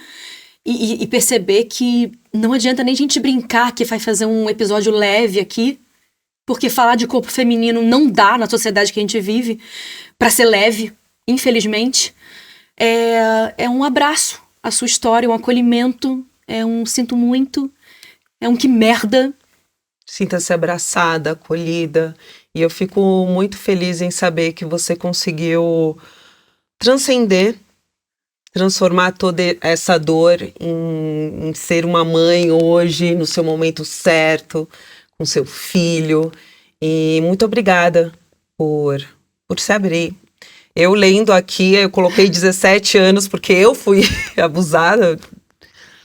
e perceber que não adianta nem a gente brincar que vai fazer um episódio leve aqui, porque falar de corpo feminino não dá na sociedade que a gente vive para ser leve, infelizmente. É um abraço à sua história, um acolhimento, sinto muito, que merda. Sinta-se abraçada, acolhida, e eu fico muito feliz em saber que você conseguiu transcender, transformar toda essa dor em ser uma mãe hoje, no seu momento certo, com seu filho, e muito obrigada por se abrir. Eu lendo aqui, eu coloquei 17 anos, porque eu fui abusada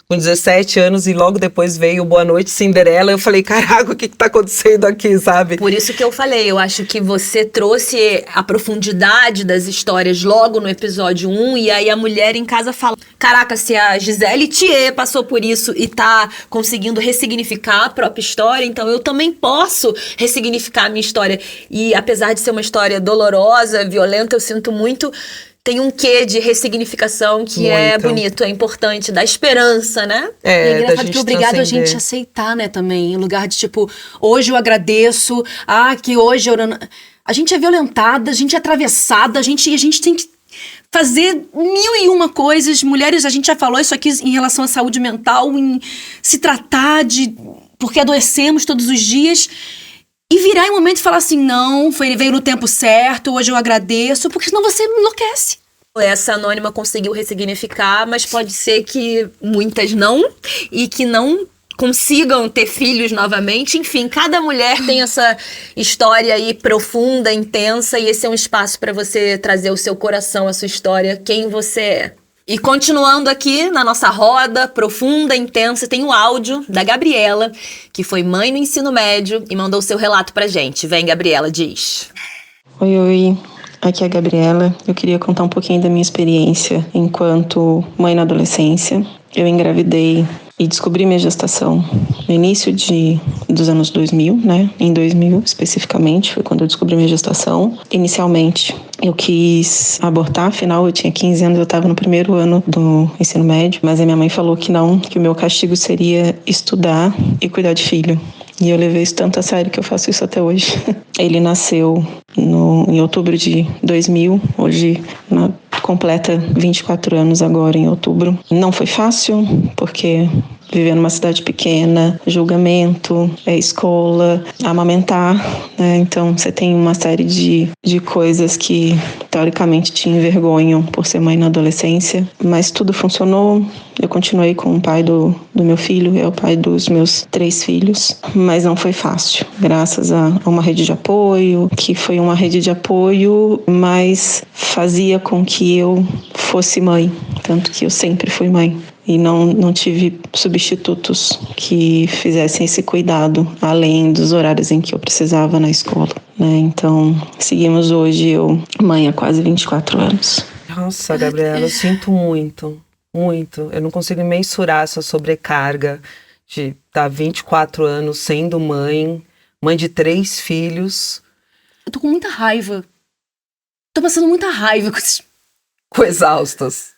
com 17 anos e logo depois veio Boa Noite, Cinderela. Eu falei, caraca, o que tá acontecendo aqui, sabe? Por isso que eu falei, eu acho que você trouxe a profundidade das histórias logo no episódio 1, e aí a mulher em casa fala, caraca, se a Gisele Thier passou por isso e tá conseguindo ressignificar a própria história, então eu também posso ressignificar a minha história. E apesar de ser uma história dolorosa, violenta, eu sinto muito... Tem um quê de ressignificação que muito. É bonito, é importante, dá esperança, né? E é engraçado que é obrigado a gente aceitar, né, também. Em lugar de, tipo, hoje eu agradeço, que hoje eu... A gente é violentada, a gente é atravessada, a gente tem que fazer 1001 coisas. Mulheres, a gente já falou isso aqui em relação à saúde mental, em se tratar porque adoecemos todos os dias... E virar em um momento e falar assim, não, veio no tempo certo, hoje eu agradeço, porque senão você enlouquece. Essa anônima conseguiu ressignificar, mas pode ser que muitas não, e que não consigam ter filhos novamente. Enfim, cada mulher tem essa história aí profunda, intensa, e esse é um espaço para você trazer o seu coração, a sua história, quem você é. E continuando aqui na nossa roda profunda, intensa, tem o áudio da Gabriela, que foi mãe no ensino médio e mandou seu relato pra gente. Vem, Gabriela, diz. Oi, aqui é a Gabriela. Eu queria contar um pouquinho da minha experiência enquanto mãe na adolescência. Eu engravidei e descobri minha gestação no início dos anos 2000, né? Em 2000 especificamente, foi quando eu descobri minha gestação. Inicialmente, eu quis abortar, afinal eu tinha 15 anos, eu estava no primeiro ano do ensino médio, mas a minha mãe falou que não, que o meu castigo seria estudar e cuidar de filho. E eu levei isso tanto a sério que eu faço isso até hoje. Ele nasceu em outubro de 2000, hoje completa 24 anos agora em outubro. Não foi fácil, porque viver numa cidade pequena, julgamento, escola, amamentar, né? Então você tem uma série de coisas que teoricamente te envergonham por ser mãe na adolescência, mas tudo funcionou. Eu continuei com o pai do meu filho, é o pai dos meus 3 filhos, mas não foi fácil, graças a uma rede de apoio, que foi uma rede de apoio, mas fazia com que eu fosse mãe, tanto que eu sempre fui mãe. E não tive substitutos que fizessem esse cuidado, além dos horários em que eu precisava na escola, né? Então, seguimos hoje, eu mãe há quase 24 anos. Nossa, Gabriela, eu sinto muito, muito. Eu não consigo mensurar essa sobrecarga de estar 24 anos sendo mãe de 3 filhos. Eu tô com muita raiva. Tô passando muita raiva com esses... Exaustas.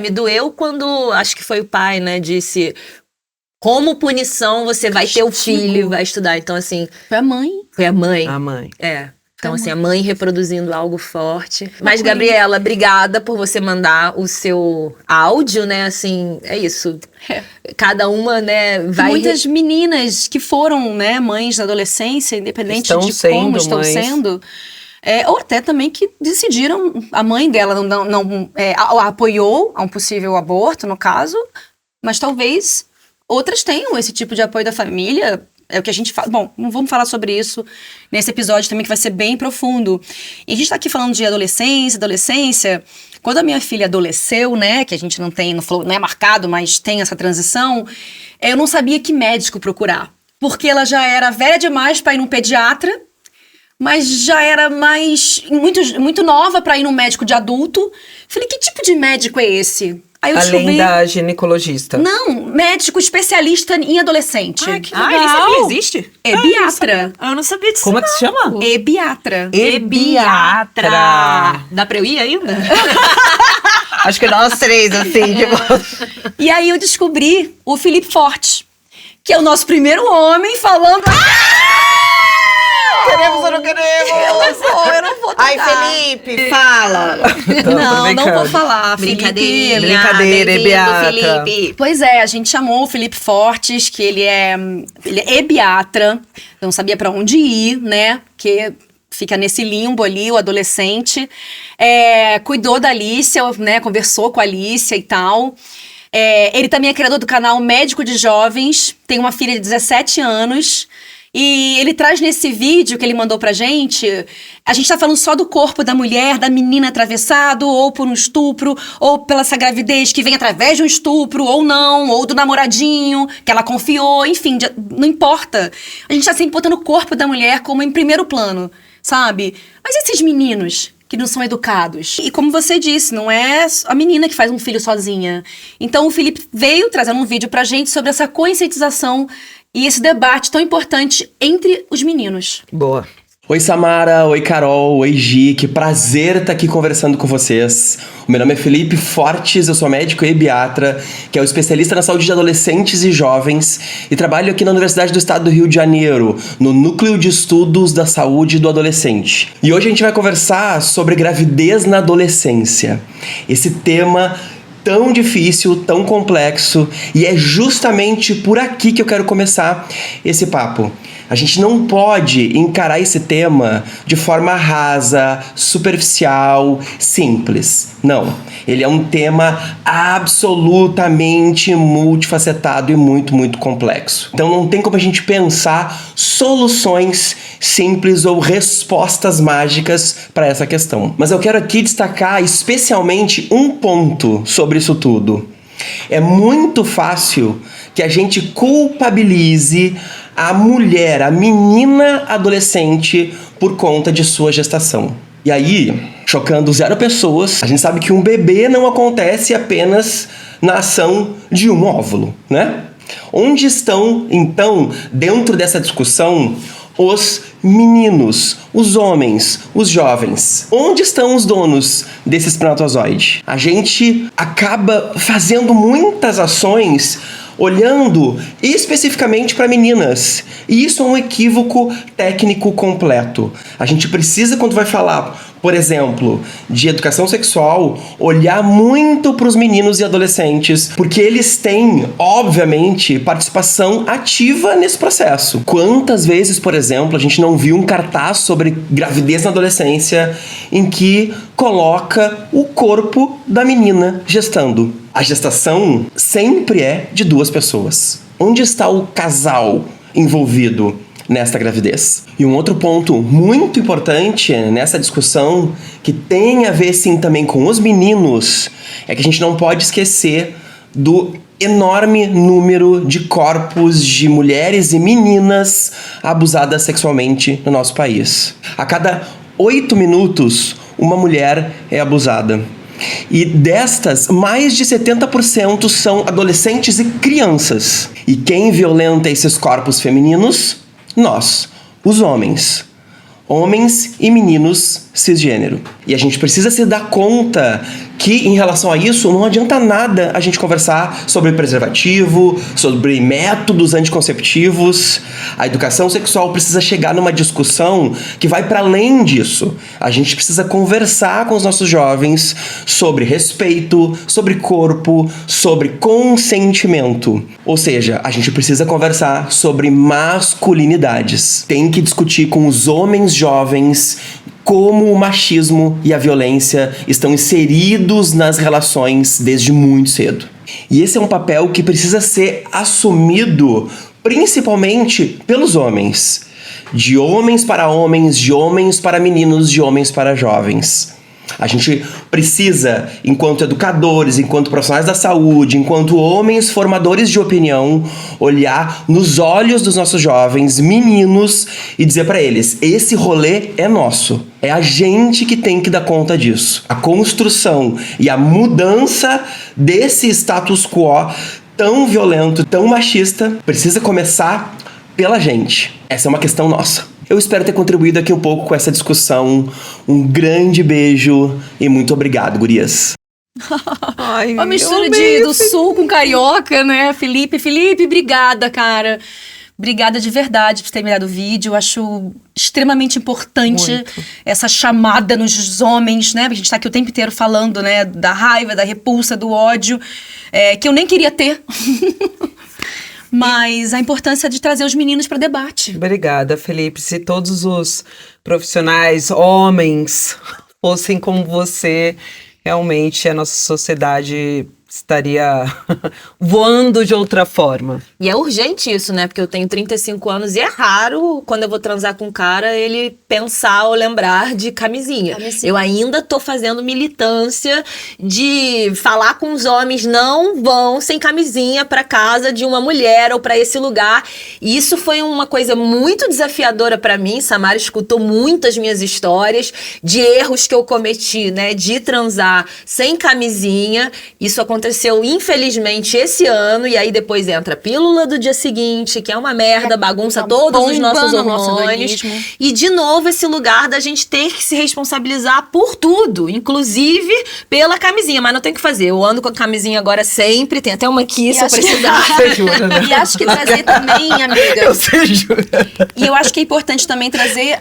Me doeu quando, acho que foi o pai, né, disse, como punição você vai ter o filho, vai estudar. Então, assim... Foi a mãe. Foi a mãe. A mãe. Então, assim, a mãe reproduzindo algo forte. Mas, Gabriela, obrigada por você mandar o seu áudio, né, assim, é isso. Cada uma, né, vai... Muitas meninas que foram, né, mães na adolescência, independente de como estão sendo... ou até também que decidiram, a mãe dela não apoiou a um possível aborto, no caso, mas talvez outras tenham esse tipo de apoio da família. É o que a gente fala. Bom, não vamos falar sobre isso nesse episódio também, que vai ser bem profundo. E a gente tá aqui falando de adolescência. Quando a minha filha adolesceu, né, que a gente não é marcado, mas tem essa transição, eu não sabia que médico procurar. Porque ela já era velha demais para ir num pediatra, mas já era muito nova para ir num médico de adulto. Falei, que tipo de médico é esse? Aí eu Além da ginecologista? Não, médico especialista em adolescente. Ai, que legal. Isso existe? Ebiatra. Eu não sabia disso. Como é que se chama? Ebiatra. Ebiatra. Dá pra eu ir ainda? Acho que nós 3, assim, tipo... E aí eu descobri o Felipe Forte, que é o nosso primeiro homem falando... Queremos ou não queremos? Eu não vou tocar. Ai, Felipe, fala. Não vou falar. Brincadeira, Ebiatra. Felipe. Pois é, a gente chamou o Felipe Fortes, que ele é ebiatra, não sabia pra onde ir, né? Porque fica nesse limbo ali, o adolescente. Cuidou da Alicia, né? Conversou com a Alicia e tal. Ele também é criador do canal Médico de Jovens, tem uma filha de 17 anos. E ele traz nesse vídeo que ele mandou pra gente, a gente tá falando só do corpo da mulher, da menina atravessado, ou por um estupro, ou pela essa gravidez que vem através de um estupro, ou não, ou do namoradinho, que ela confiou, enfim, não importa. A gente tá sempre botando o corpo da mulher como em primeiro plano, sabe? Mas esses meninos que não são educados? E como você disse, não é a menina que faz um filho sozinha. Então o Felipe veio trazendo um vídeo pra gente sobre essa conscientização e esse debate tão importante entre os meninos. Boa. Oi Samara, oi Carol, oi Gi, que prazer estar aqui conversando com vocês. O meu nome é Felipe Fortes, eu sou médico e ebiatra, que é o especialista na saúde de adolescentes e jovens, e trabalho aqui na Universidade do Estado do Rio de Janeiro, no Núcleo de Estudos da Saúde do Adolescente. E hoje a gente vai conversar sobre gravidez na adolescência. Esse tema tão difícil, tão complexo, e é justamente por aqui que eu quero começar esse papo. A gente não pode encarar esse tema de forma rasa, superficial, simples. Não. Ele é um tema absolutamente multifacetado e muito, muito complexo. Então não tem como a gente pensar soluções simples ou respostas mágicas para essa questão. Mas eu quero aqui destacar especialmente um ponto sobre isso tudo. É muito fácil que a gente culpabilize a mulher, a menina adolescente, por conta de sua gestação. E aí, chocando 0 pessoas, a gente sabe que um bebê não acontece apenas na ação de um óvulo, né? Onde estão, então, dentro dessa discussão, os meninos, os homens, os jovens? Onde estão os donos desse espermatozoide? A gente acaba fazendo muitas ações olhando especificamente para meninas. E isso é um equívoco técnico completo. A gente precisa, quando vai falar, por exemplo, de educação sexual, olhar muito para os meninos e adolescentes, porque eles têm, obviamente, participação ativa nesse processo. Quantas vezes, por exemplo, a gente não viu um cartaz sobre gravidez na adolescência em que coloca o corpo da menina gestando? A gestação sempre é de duas pessoas. Onde está o casal envolvido nesta gravidez? E um outro ponto muito importante nessa discussão, que tem a ver sim também com os meninos, é que a gente não pode esquecer do enorme número de corpos de mulheres e meninas abusadas sexualmente no nosso país. A cada 8 minutos, uma mulher é abusada. E destas, mais de 70% são adolescentes e crianças. E quem violenta esses corpos femininos? Nós, os homens. Homens e meninos cisgênero. E a gente precisa se dar conta que, em relação a isso, não adianta nada a gente conversar sobre preservativo, sobre métodos anticonceptivos. A educação sexual precisa chegar numa discussão que vai para além disso. A gente precisa conversar com os nossos jovens sobre respeito, sobre corpo, sobre consentimento. Ou seja, a gente precisa conversar sobre masculinidades. Tem que discutir com os homens jovens como o machismo e a violência estão inseridos nas relações desde muito cedo. E esse é um papel que precisa ser assumido principalmente pelos homens. De homens para homens, de homens para meninos, de homens para jovens. A gente precisa, enquanto educadores, enquanto profissionais da saúde, enquanto homens formadores de opinião, olhar nos olhos dos nossos jovens, meninos, e dizer para eles: esse rolê é nosso. É a gente que tem que dar conta disso. A construção e a mudança desse status quo tão violento, tão machista, precisa começar pela gente. Essa é uma questão nossa. Eu espero ter contribuído aqui um pouco com essa discussão. Um grande beijo e muito obrigado, gurias. Ai, uma mistura do sul com carioca, né, Felipe? Felipe, obrigada, cara. Obrigada de verdade por ter me dado o vídeo. Eu acho extremamente importante essa chamada nos homens, né? A gente tá aqui o tempo inteiro falando, né, da raiva, da repulsa, do ódio, que eu nem queria ter. Mas a importância de trazer os meninos para debate. Obrigada, Felipe. Se todos os profissionais, homens, fossem como você, realmente a nossa sociedade estaria voando de outra forma. E é urgente isso, né? Porque eu tenho 35 anos e é raro, quando eu vou transar com um cara, ele pensar ou lembrar de camisinha. Eu ainda tô fazendo militância de falar com os homens: não vão sem camisinha pra casa de uma mulher ou pra esse lugar. E isso foi uma coisa muito desafiadora pra mim. Samara escutou muitas minhas histórias de erros que eu cometi, né? De transar sem camisinha. Isso aconteceu, infelizmente, esse ano, e aí depois entra a pílula do dia seguinte, que é uma merda, bagunça todos os nossos hormônios. E, de novo, esse lugar da gente ter que se responsabilizar por tudo, inclusive pela camisinha, mas não tem o que fazer. Eu ando com a camisinha agora sempre, tem até uma aqui, se eu precisar. Você jura, né? E acho que trazer também, amiga. Você jura. E eu acho que é importante também trazer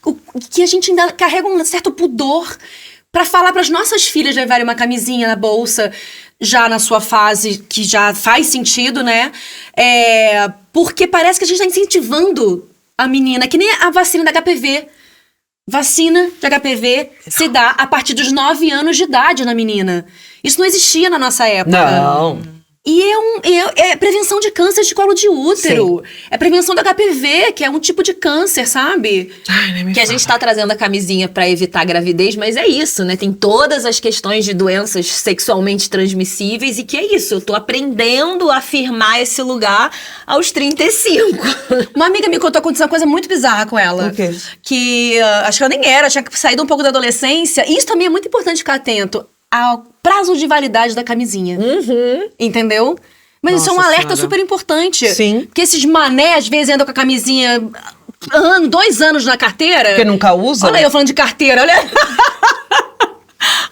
o que a gente ainda carrega um certo pudor pra falar pras nossas filhas levarem uma camisinha na bolsa, já na sua fase, que já faz sentido, né? Porque parece que a gente tá incentivando a menina, que nem a vacina da HPV. Vacina de HPV se dá a partir dos 9 anos de idade na menina. Isso não existia na nossa época. Não. E é prevenção de câncer de colo de útero. Sim. É prevenção do HPV, que é um tipo de câncer, sabe? Que a gente tá trazendo a camisinha pra evitar a gravidez, mas é isso, né? Tem todas as questões de doenças sexualmente transmissíveis e que é isso. Eu tô aprendendo a afirmar esse lugar aos 35. Uma amiga me contou aconteceu uma coisa muito bizarra com ela. O quê? Que acho que ela nem era, tinha saído um pouco da adolescência. E isso também é muito importante ficar atento. ao prazo de validade da camisinha. Entendeu? Mas isso é um Nossa alerta Senhora. super importante. Sim. Porque esses mané, às vezes, andam com a camisinha 2 anos na carteira. Porque nunca usa? Olha aí, eu falando de carteira, olha.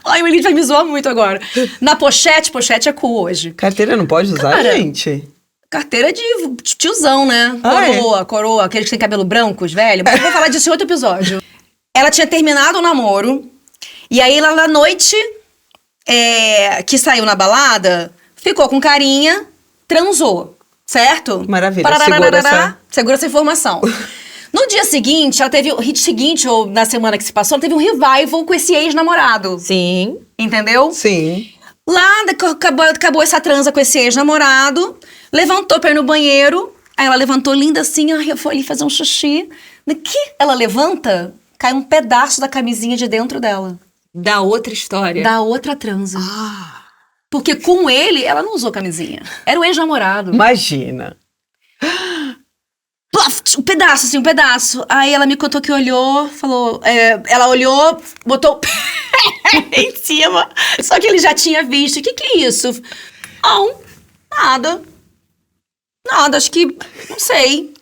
Ai, o Elite vai me zoar muito agora. Na pochete é cool hoje. Carteira não pode usar, Cara, gente? Carteira de tiozão, né? Ah, Coroa, aqueles que têm cabelo branco, os velhos. Mas eu vou falar disso em outro episódio. Ela tinha terminado o namoro. E aí, ela na noite que saiu na balada, ficou com carinha, transou. Certo? Maravilha, segura essa informação. No dia seguinte, ela teve o hit seguinte, ou na semana que se passou, ela teve um revival com esse ex-namorado. Sim. Entendeu? Sim. Lá, acabou essa transa com esse ex-namorado, levantou pra ir no banheiro, aí ela levantou linda assim, eu fui ali fazer um xixi. No que ela levanta, cai um pedaço da camisinha de dentro dela. Da outra história. Da outra transa. Porque com ele, ela não usou camisinha. Era o ex-namorado. Imagina. Um pedaço, assim, um pedaço. Aí ela me contou que olhou, falou... ela olhou, botou o pé em cima. Só que ele já tinha visto. O que é isso? Não, nada. Nada, acho que... Não sei.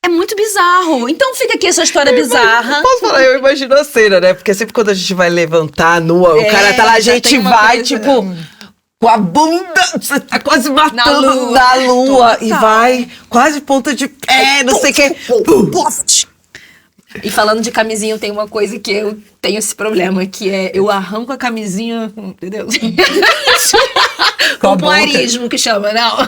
É muito bizarro. Então fica aqui essa história bizarra. Posso falar? Eu imagino a cena, né? Porque sempre quando a gente vai levantar nua, o cara tá lá, a gente vai, coisa, tipo... Com a bunda, você tá quase matando na lua. E vai, quase ponta de pé, não sei o que. E falando de camisinha, tem uma coisa que eu tenho esse problema, que é eu arranco a camisinha, entendeu? Pompoarismo que chama, não.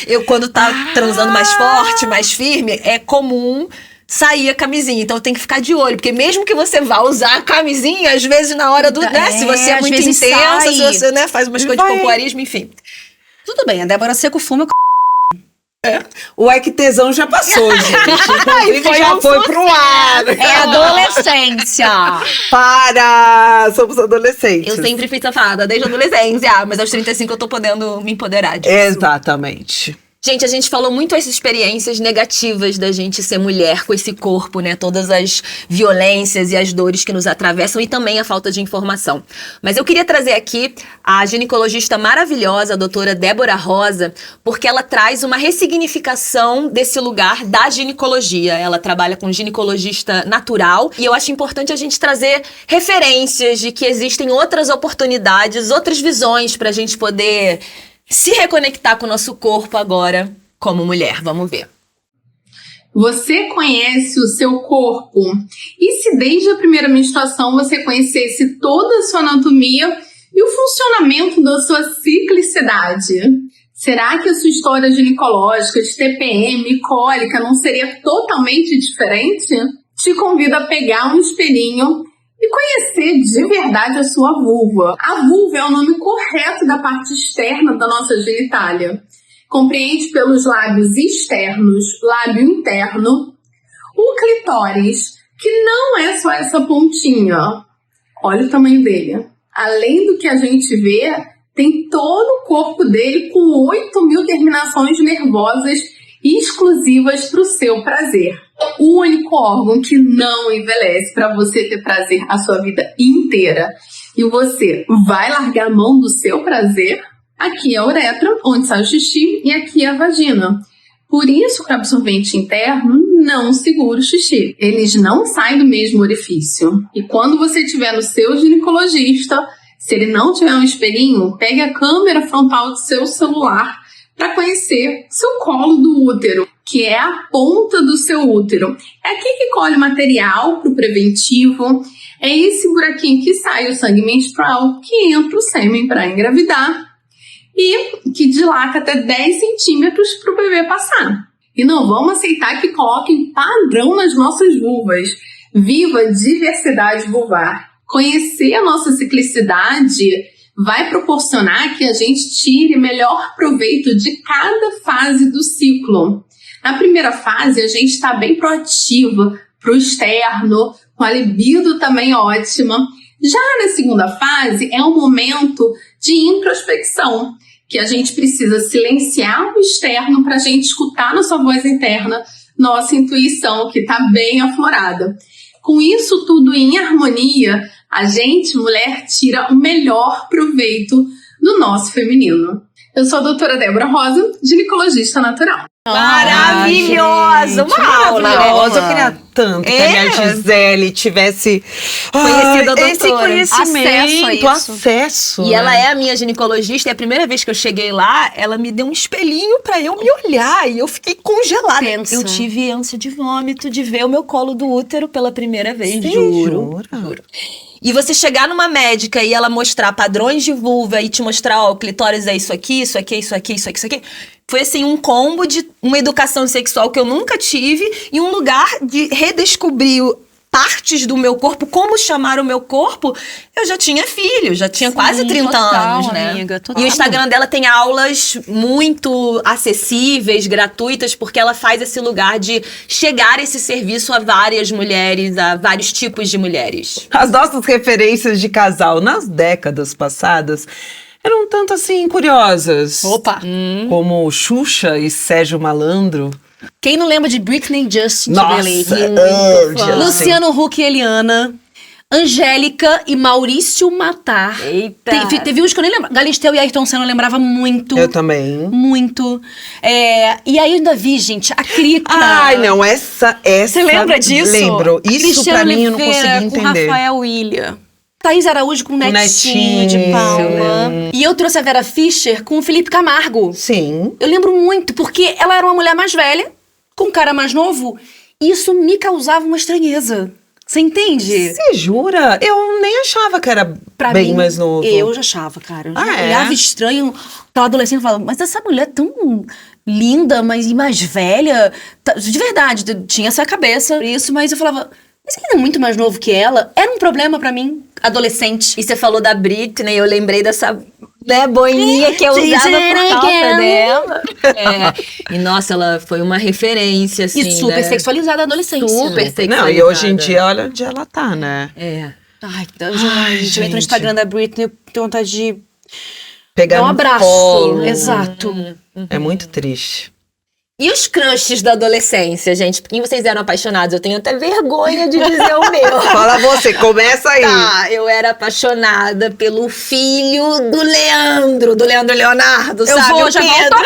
Eu, quando tá transando mais forte, mais firme, é comum sair a camisinha. Então tem que ficar de olho, porque mesmo que você vá usar a camisinha, às vezes na hora do... né, se você é muito intensa, se você, né, faz umas coisas de pompoarismo, enfim. Tudo bem, a Débora Seco fuma... O é que tesão já passou, gente. Inclusive já foi pro ar. É adolescência. Para! Somos adolescentes. Eu sempre fui safada, desde a adolescência. Mas aos 35 eu tô podendo me empoderar disso. Exatamente. Gente, a gente falou muito as experiências negativas da gente ser mulher com esse corpo, né? Todas as violências e as dores que nos atravessam e também a falta de informação. Mas eu queria trazer aqui a ginecologista maravilhosa, a doutora Débora Rosa, porque ela traz uma ressignificação desse lugar da ginecologia. Ela trabalha com ginecologista natural e eu acho importante a gente trazer referências de que existem outras oportunidades, outras visões pra gente poder... se reconectar com o nosso corpo agora como mulher. Vamos ver. Você conhece o seu corpo? E se desde a primeira menstruação você conhecesse toda a sua anatomia e o funcionamento da sua ciclicidade? Será que a sua história ginecológica, de TPM e cólica não seria totalmente diferente? Te convido a pegar um espelhinho e conhecer de verdade a sua vulva. A vulva é o nome correto da parte externa da nossa genitália. Compreende pelos lábios externos, lábio interno, o clitóris, que não é só essa pontinha. Olha o tamanho dele. Além do que a gente vê, tem todo o corpo dele com 8.000 terminações nervosas exclusivas para o seu prazer. O único órgão que não envelhece para você ter prazer a sua vida inteira. E você vai largar a mão do seu prazer? Aqui é a uretra, onde sai o xixi, e aqui é a vagina. Por isso que o absorvente interno não segura o xixi. Eles não saem do mesmo orifício. E quando você estiver no seu ginecologista, se ele não tiver um espelhinho, pegue a câmera frontal do seu celular para conhecer seu colo do útero, que é a ponta do seu útero. É aqui que colhe material para o preventivo, é esse buraquinho que sai o sangue menstrual, que entra o sêmen para engravidar e que dilata até 10 centímetros para o bebê passar. E não vamos aceitar que coloquem padrão nas nossas vulvas. Viva a diversidade vulvar! Conhecer a nossa ciclicidade vai proporcionar que a gente tire melhor proveito de cada fase do ciclo. Na primeira fase, a gente está bem proativa para o externo, com a libido também ótima. Já na segunda fase, é um momento de introspecção, que a gente precisa silenciar o externo para a gente escutar nossa voz interna, nossa intuição, que está bem aflorada. Com isso tudo em harmonia, A gente, mulher, tira o melhor proveito do nosso feminino. Eu sou a doutora Débora Rosa, ginecologista natural. Maravilhosa! Uma aula, né? Maravilhosa. Eu queria tanto que a minha Gisele tivesse Conhecido a esse doutora. conhecimento, Acesso a isso. acesso. E ela é a minha ginecologista, e a primeira vez que eu cheguei lá, ela me deu um espelhinho pra eu me olhar, e eu fiquei congelada. Tensa. Eu tive ânsia de vômito de ver o meu colo do útero pela primeira vez, Sim, juro. jura? E você chegar numa médica e ela mostrar padrões de vulva e te mostrar, ó, o clitóris é isso aqui, isso aqui, isso aqui, isso aqui, isso aqui. Foi assim, um combo de uma educação sexual que eu nunca tive e um lugar de redescobrir partes do meu corpo, como chamar o meu corpo. Eu já tinha filho, já tinha quase 30 total, anos, né? amiga, total. E o Instagram dela tem aulas muito acessíveis, gratuitas, porque ela faz esse lugar de chegar esse serviço a várias mulheres, a vários tipos de mulheres. As nossas referências de casal nas décadas passadas eram tanto assim curiosas. Opa! Como Xuxa e Sérgio Malandro. Quem não lembra de Britney e Justin Nossa, Timberlake? fã. Luciano Huck e Eliana. Angélica e Maurício Matar. Eita! Teve uns que eu nem lembro. Galisteu e Ayrton Senna eu lembrava muito. Eu também. Muito. E aí eu ainda vi, gente, a Krika. Ai, não, essa. Você lembra disso? Lembro. Isso Cristiano pra mim eu não Oliveira consegui entender. com Rafael William. Thaís Araújo com Netinho de Palma. E eu trouxe a Vera Fischer com o Felipe Camargo. Sim. Eu lembro muito, porque ela era uma mulher mais velha, com um cara mais novo, e isso me causava uma estranheza. Você entende? Você jura? Eu nem achava que era Pra bem mim, mais novo. Eu já achava, cara. Eu já É? olhava estranho, aquela adolescente falava, mas essa mulher é tão linda, mas e mais velha. De verdade, tinha essa cabeça, isso, mas eu falava, mas ele é muito mais novo que ela. Era um problema pra mim, adolescente. E você falou da Britney, eu lembrei dessa, né, boininha que eu usava por causa dela. E nossa, ela foi uma referência, assim, E super né? sexualizada a adolescência. Super sexualizada. Não, e hoje em dia, olha onde ela tá, né? Ai, gente, eu entro no Instagram da Britney, eu tenho vontade de Pegar dar um no abraço. colo. Exato. É muito triste. E os crushes da adolescência, gente? Por quem vocês eram apaixonados? Eu tenho até vergonha de dizer o meu. Fala você, começa aí. Tá, eu era apaixonada pelo filho do Leandro Leonardo, Eu sabe? vou, o já Pedro.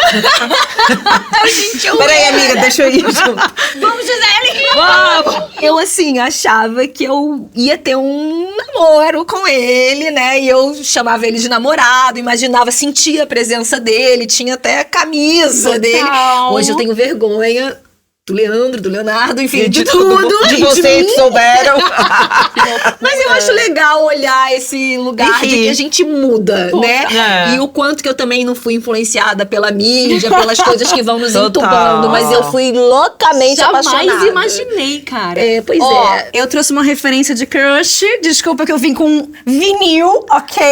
Gente, eu Peraí, amiga, deixa eu ir junto. Vamos, Gisele! Vamos! Eu, assim, achava que eu ia ter um namoro com ele, né? E eu chamava ele de namorado, imaginava, sentia a presença dele, tinha até a camisa dele. Hoje eu tenho vergonha do Leandro, do Leonardo, enfim, de tudo. De vocês que souberam. Mas eu acho legal olhar esse lugar de que a gente muda, né? E o quanto que eu também não fui influenciada pela mídia, pelas coisas que vão nos entubando, mas eu fui loucamente apaixonada. Jamais imaginei, cara. Pois Ó, é. eu trouxe uma referência de crush. Desculpa que eu vim com vinil, ok?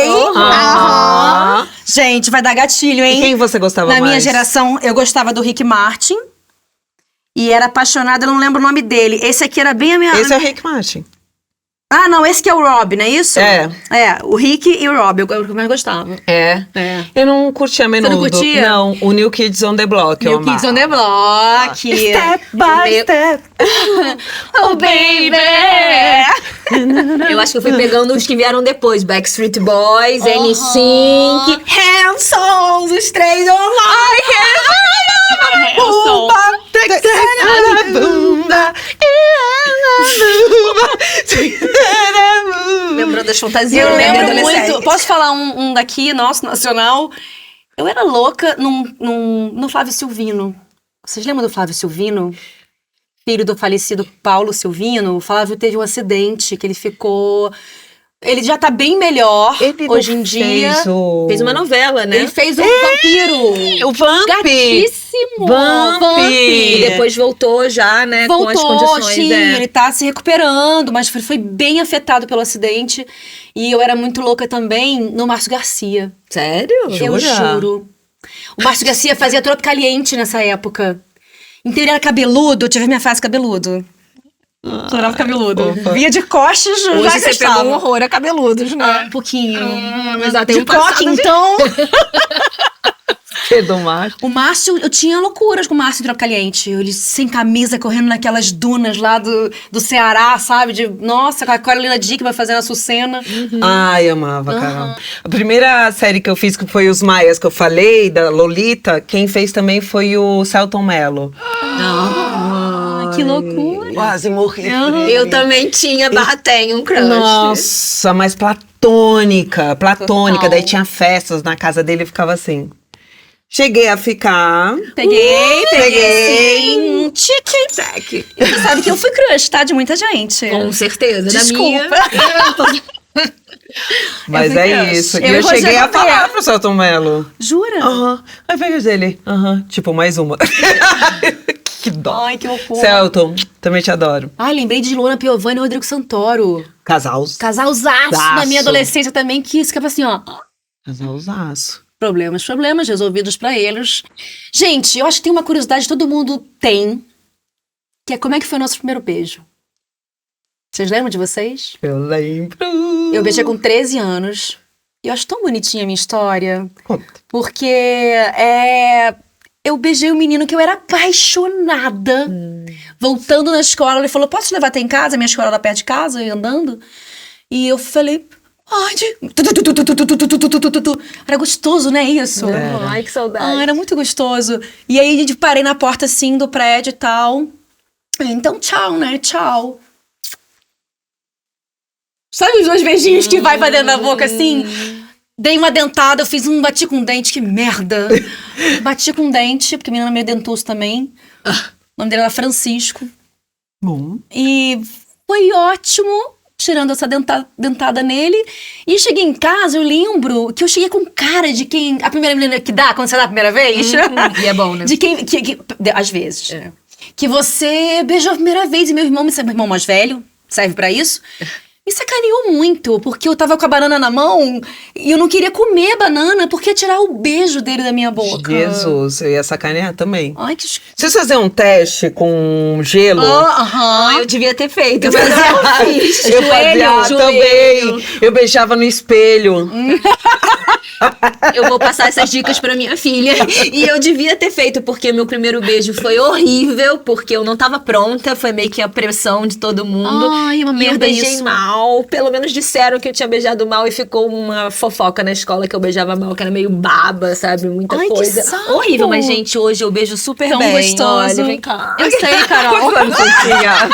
Gente, vai dar gatilho, hein? E quem você gostava Na mais? minha geração, eu gostava do Rick Martin. E era apaixonada, eu não lembro o nome dele. Esse aqui era bem a minha... Esse é o Rick Martin. Ah, não, esse que é o Rob, não é isso? É. O Rick e o Rob, eu mais gostava. Eu não curtia Menudo. Você não curtia? Não, o New Kids on the Block. New Kids on the Block. Step by step. Oh, baby! Eu acho que eu fui pegando os que vieram depois. Backstreet Boys, NSYNC, Hanson, os três online. Lembrou das fantasias Eu da minha lembro adolescência. muito. Posso falar um daqui, nosso, nacional? Eu era louca no Flávio Silvino. Vocês lembram do Flávio Silvino? Filho do falecido Paulo Silvino. O Flávio teve um acidente que ele ficou... Ele já tá bem melhor hoje em dia. Fez uma novela, né? Ele fez um vampiro. O Vamp. Gatíssimo. Vamp. E depois voltou já, né? com as condições. Sim, ele tá se recuperando, mas foi bem afetado pelo acidente. E eu era muito louca também no Márcio Garcia. Sério? Eu juro. O Márcio Garcia fazia Tropicaliente nessa época. Então ele era cabeludo, eu tive minha fase cabeludo. Adorava cabeludo. Via de costas, já Hoje você gostava. pegou um horror a cabeludos, né? Um pouquinho. Mas ela tem De um passado coque, então. do Márcio. O Márcio, eu tinha loucuras com o Márcio em Tropa Caliente. Ele sem camisa, correndo naquelas dunas lá do Ceará, sabe? Nossa, com a Carolina Dickman fazendo a Sucena. Ai, amava, Carol. A primeira série que eu fiz, que foi Os Maias, que eu falei, da Lolita, quem fez também foi o Selton Mello. Que loucura. Quase morri. Eu também tenho um crush. Nossa, mas platônica. Total. Daí tinha festas na casa dele e ficava assim. Cheguei a ficar. Peguei. Tic-tac. Você sabe que eu fui crush, tá? De muita gente. Com certeza. Desculpa. Da minha... Mas fui é crush. isso. Eu E eu e cheguei Rogério a falar pro Selton Mello. Jura? Aí veio dele. Tipo, mais uma. Que dó. Ai, que loucura. Selton, também te adoro. Ai, lembrei de Luana Piovani e Rodrigo Santoro. Casalzaço Na minha adolescência também, que ficava assim, ó. Casalzaço. Problemas resolvidos pra eles. Gente, eu acho que tem uma curiosidade que todo mundo tem, que é como é que foi o nosso primeiro beijo. Vocês lembram de vocês? Eu lembro. Eu beijei com 13 anos. E eu acho tão bonitinha a minha história. Conta. Porque eu beijei um menino que eu era apaixonada. Voltando na escola, ele falou, posso te levar até em casa? Minha escola era perto de casa, eu ia andando. E eu falei, pode. Era gostoso, né, isso? Ai, que saudade. Era muito gostoso. E aí, parei na porta, assim, do prédio e tal. Então, tchau, né? Tchau. Sabe os dois beijinhos que vai pra dentro da boca, assim? Dei uma dentada, bati com um dente, que merda. Bati com um dente, porque a menina é meio dentuço também. O nome dele era Francisco. Bom. E foi ótimo, tirando essa dentada nele. E cheguei em casa, eu lembro que eu cheguei com cara de quem... A primeira menina que dá quando você dá a primeira vez. E é bom, né? De quem... às vezes. Que você beijou a primeira vez. E meu irmão mais velho, serve pra isso... Me sacaneou muito, porque eu tava com a banana na mão e eu não queria comer a banana porque ia tirar o beijo dele da minha boca. Jesus, eu ia sacanear também. Ai, que... Vocês faziam um teste com gelo? Eu devia ter feito. Eu fazia também. Eu beijava no espelho. Eu vou passar essas dicas pra minha filha. E eu devia ter feito, porque meu primeiro beijo foi horrível, porque eu não tava pronta, foi meio que a pressão de todo mundo. Ai, uma e merda eu beijei isso. mal. Pelo menos disseram que eu tinha beijado mal e ficou uma fofoca na escola que eu beijava mal, que era meio baba, sabe? Muita Ai, coisa. que saco. Horrível, mas gente, hoje eu beijo super Tão bem. gostoso. Olha, vem cá. Eu sei, Carol. Quantos anos você tinha?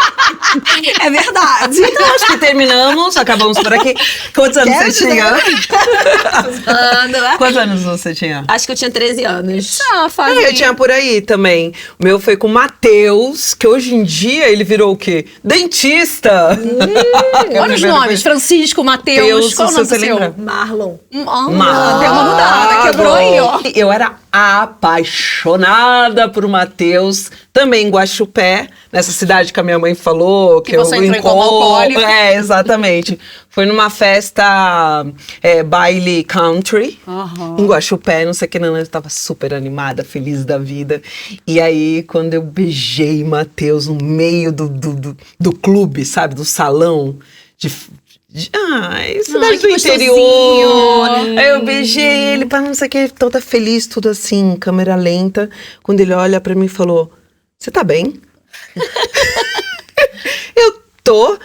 É verdade. Então acho que terminamos, acabamos por aqui. Quantos anos você tinha? Quantos anos você tinha? Acho que eu tinha 13 anos. Eu tinha por aí também. O meu foi com o Matheus, que hoje em dia ele virou o quê? Dentista! Olha os nomes, Francisco, Matheus, qual o nome do seu? Marlon. Deu uma mudada, quebrou aí, ó. Eu era apaixonada por Matheus, também em Guaxupé, nessa cidade que a minha mãe falou. Que você entrou como alcoólico. Exatamente. Foi numa festa baile country, em Guaxupé, não sei o que, não, eu tava super animada, feliz da vida. E aí, quando eu beijei Matheus no meio do clube, sabe, do salão, cidade do interior. Aí eu beijei ele, pra não sei o que, toda feliz, tudo assim, câmera lenta. Quando ele olha pra mim e falou, você tá bem? Eu tô.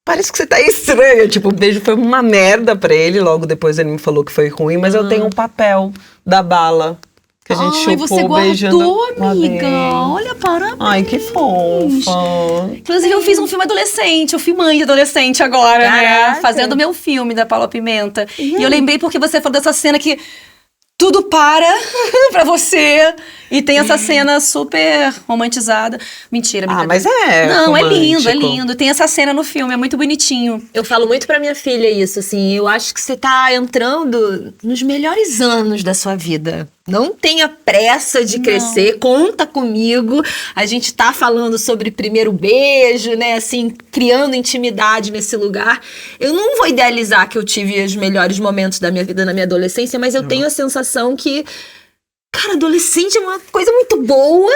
Parece que você tá estranha. Tipo, o beijo foi uma merda pra ele. Logo depois ele me falou que foi ruim, mas eu tenho um papel da bala. Que a gente chupou você guardou, beijando. amiga. Olha, parabéns. Ai, que fofa. Inclusive, eu fiz um filme adolescente. Eu fui mãe de adolescente agora, né? Fazendo meu filme da Paula Pimenta. E eu lembrei porque você falou dessa cena que tudo para pra você. E tem essa cena super romantizada. Mentira, mas é Não, romântico. é lindo. Tem essa cena no filme, é muito bonitinho. Eu falo muito pra minha filha isso, assim. Eu acho que você tá entrando nos melhores anos da sua vida. Não tenha pressa de crescer, conta comigo. A gente tá falando sobre primeiro beijo, né? Assim, criando intimidade nesse lugar. Eu não vou idealizar que eu tive os melhores momentos da minha vida na minha adolescência, mas eu tenho a sensação que... Cara, adolescente é uma coisa muito boa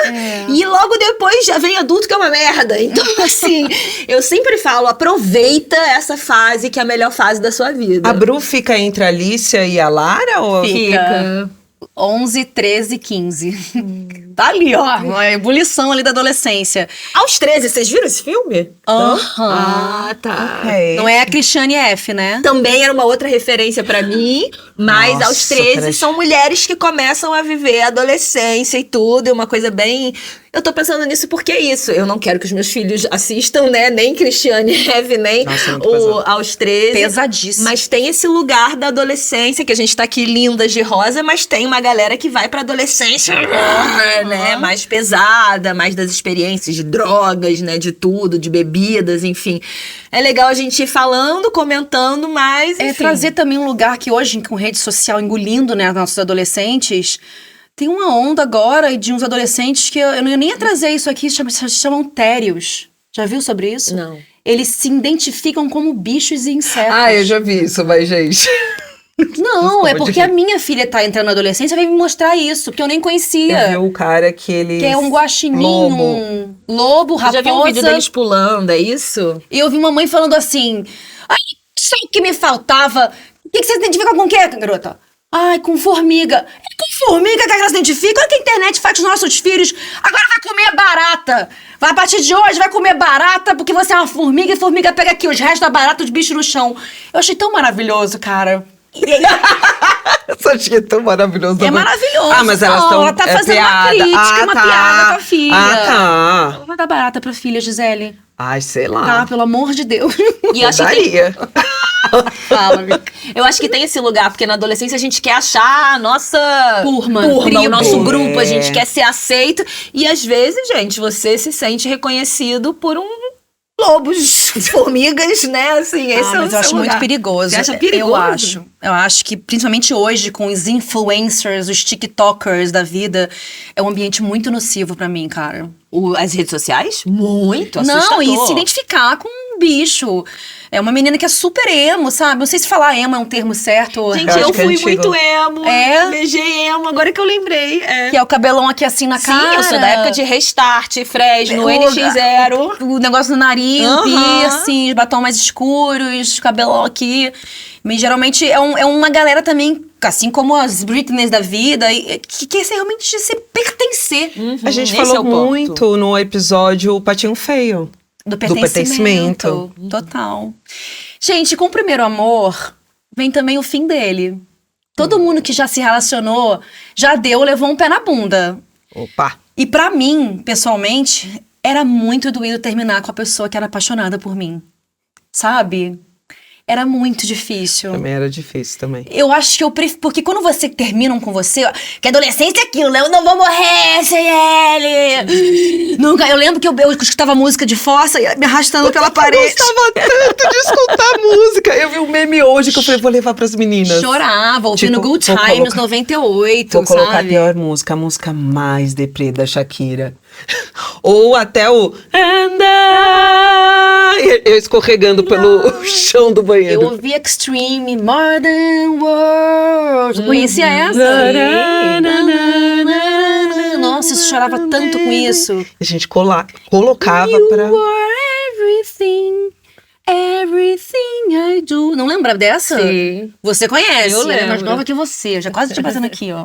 e logo depois já vem adulto que é uma merda. Então, assim, eu sempre falo, aproveita essa fase que é a melhor fase da sua vida. A Bru fica entre a Alicia e a Lara? Ou... Fica. 11, 13, 15. Tá ali, ó. Uma ebulição ali da adolescência. Aos 13, vocês viram esse filme? Ah, tá. Okay. Não é a Cristiane F, né? Também era uma outra referência pra mim, mas Nossa, aos 13 crush. são mulheres que começam a viver a adolescência e tudo, é uma coisa bem... Eu tô pensando nisso porque é isso, eu não quero que os meus filhos assistam, né, nem Cristiane Eve, nem Nossa, é muito o pesado. Aos 13. Pesadíssimo. Mas tem esse lugar da adolescência, que a gente tá aqui lindas de rosa, mas tem uma galera que vai pra adolescência, né, mais pesada, mais das experiências de drogas, né, de tudo, de bebidas, enfim. É legal a gente ir falando, comentando, mas enfim. É trazer também um lugar que hoje, com rede social engolindo, né, nossos adolescentes, tem uma onda agora de uns adolescentes que eu nem ia trazer isso aqui, se chamam térios. Já viu sobre isso? Não. Eles se identificam como bichos e insetos. Ah, eu já vi isso, mas, gente... Não, é porque a minha filha tá entrando na adolescência e veio me mostrar isso, porque eu nem conhecia. Eu vi o cara que ele... Que é um guaxinim, Lobo. um lobo, raposa. Já vi um vídeo deles pulando, é isso? E eu vi uma mãe falando assim, ai, só o que me faltava. O que você se identifica com o quê, garota? Ai, com formiga. É com formiga que a criança se identifica? Olha o que a internet faz com os nossos filhos. Agora vai comer barata. Vai, a partir de hoje vai comer barata porque você é uma formiga e formiga pega aqui os restos da barata dos bichos no chão. Eu achei tão maravilhoso, cara. Essa achei tão maravilhoso. É maravilhoso. Ah, mas elas estão... Ela tá fazendo uma crítica, uma piada com a filha. Ah, tá. Vai dar barata pra filha, Gisele. Ai, sei lá. Tá, pelo amor de Deus. E acho que daria. Fala, amiga. eu acho que tem esse lugar, porque na adolescência a gente quer achar a nossa Turma, o tribo. nosso grupo, a gente quer ser aceito. E às vezes, gente, você se sente reconhecido por lobos, formigas, né? Assim, esse é o mas eu seu acho lugar. muito perigoso. Você acha perigoso? Eu acho que, principalmente hoje, com os influencers, os tiktokers da vida, é um ambiente muito nocivo pra mim, cara. As redes sociais? Muito Não, assustador. e se identificar com um bicho. É uma menina que é super emo, sabe? Não sei se falar emo é um termo certo. Gente, Eu eu acho que é fui antigo. muito emo. É? Beijei emo, agora que eu lembrei. É. Que é o cabelão aqui assim na Sim, cara. eu sou da época de Restart, Fresno, NX0. O negócio no nariz, piercing, batom mais escuros, cabelão aqui. Mas geralmente é uma galera também, assim como as Britneys da vida, que quer realmente se pertencer. A gente Esse falou é o ponto. muito no episódio Patinho Feio. Do pertencimento. Total. Gente, com o primeiro amor, vem também o fim dele. Todo mundo que já se relacionou, já levou um pé na bunda. Opa. E pra mim, pessoalmente, era muito doído terminar com a pessoa que era apaixonada por mim. Sabe? Era muito difícil. Também era difícil também. Eu acho que eu prefiro... Porque quando você terminam com você... ó, que adolescência é aquilo, né? Eu não vou morrer sem ele. Nunca... Eu lembro que eu escutava música de fossa e me arrastando pela parede. Eu gostava tanto de escutar música. Eu vi um meme hoje que eu falei, vou levar pras meninas. Chorava, ouvindo Tipo, Good vou Times colocar- 98, Vou colocar a sabe? pior música, a música mais deprê da Shakira. Ou até o... And I... Eu escorregando pelo chão do Eu banheiro. ouvi Extreme, Modern World. Conhecia essa? Nossa, eu chorava tanto com isso. A gente colocava pra... You are everything I do. Não lembra dessa? Sim. Você conhece. Eu Ela é mais lembro. nova que você. Eu já quase te fazendo aqui, ó.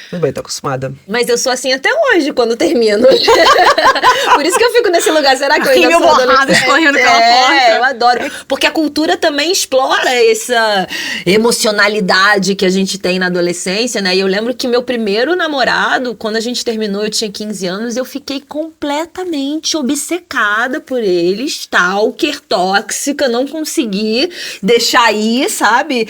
Tudo bem, tô acostumada. Mas eu sou assim até hoje, quando termino. Por isso que eu fico nesse lugar. Será que eu ainda Rímel sou borrado adolescente? escorrendo pela porta. Eu adoro. Porque a cultura também explora essa emocionalidade que a gente tem na adolescência, né? E eu lembro que meu primeiro namorado, quando a gente terminou, eu tinha 15 anos, eu fiquei completamente obcecada por ele, stalker, tóxica, não consegui deixar ir, sabe?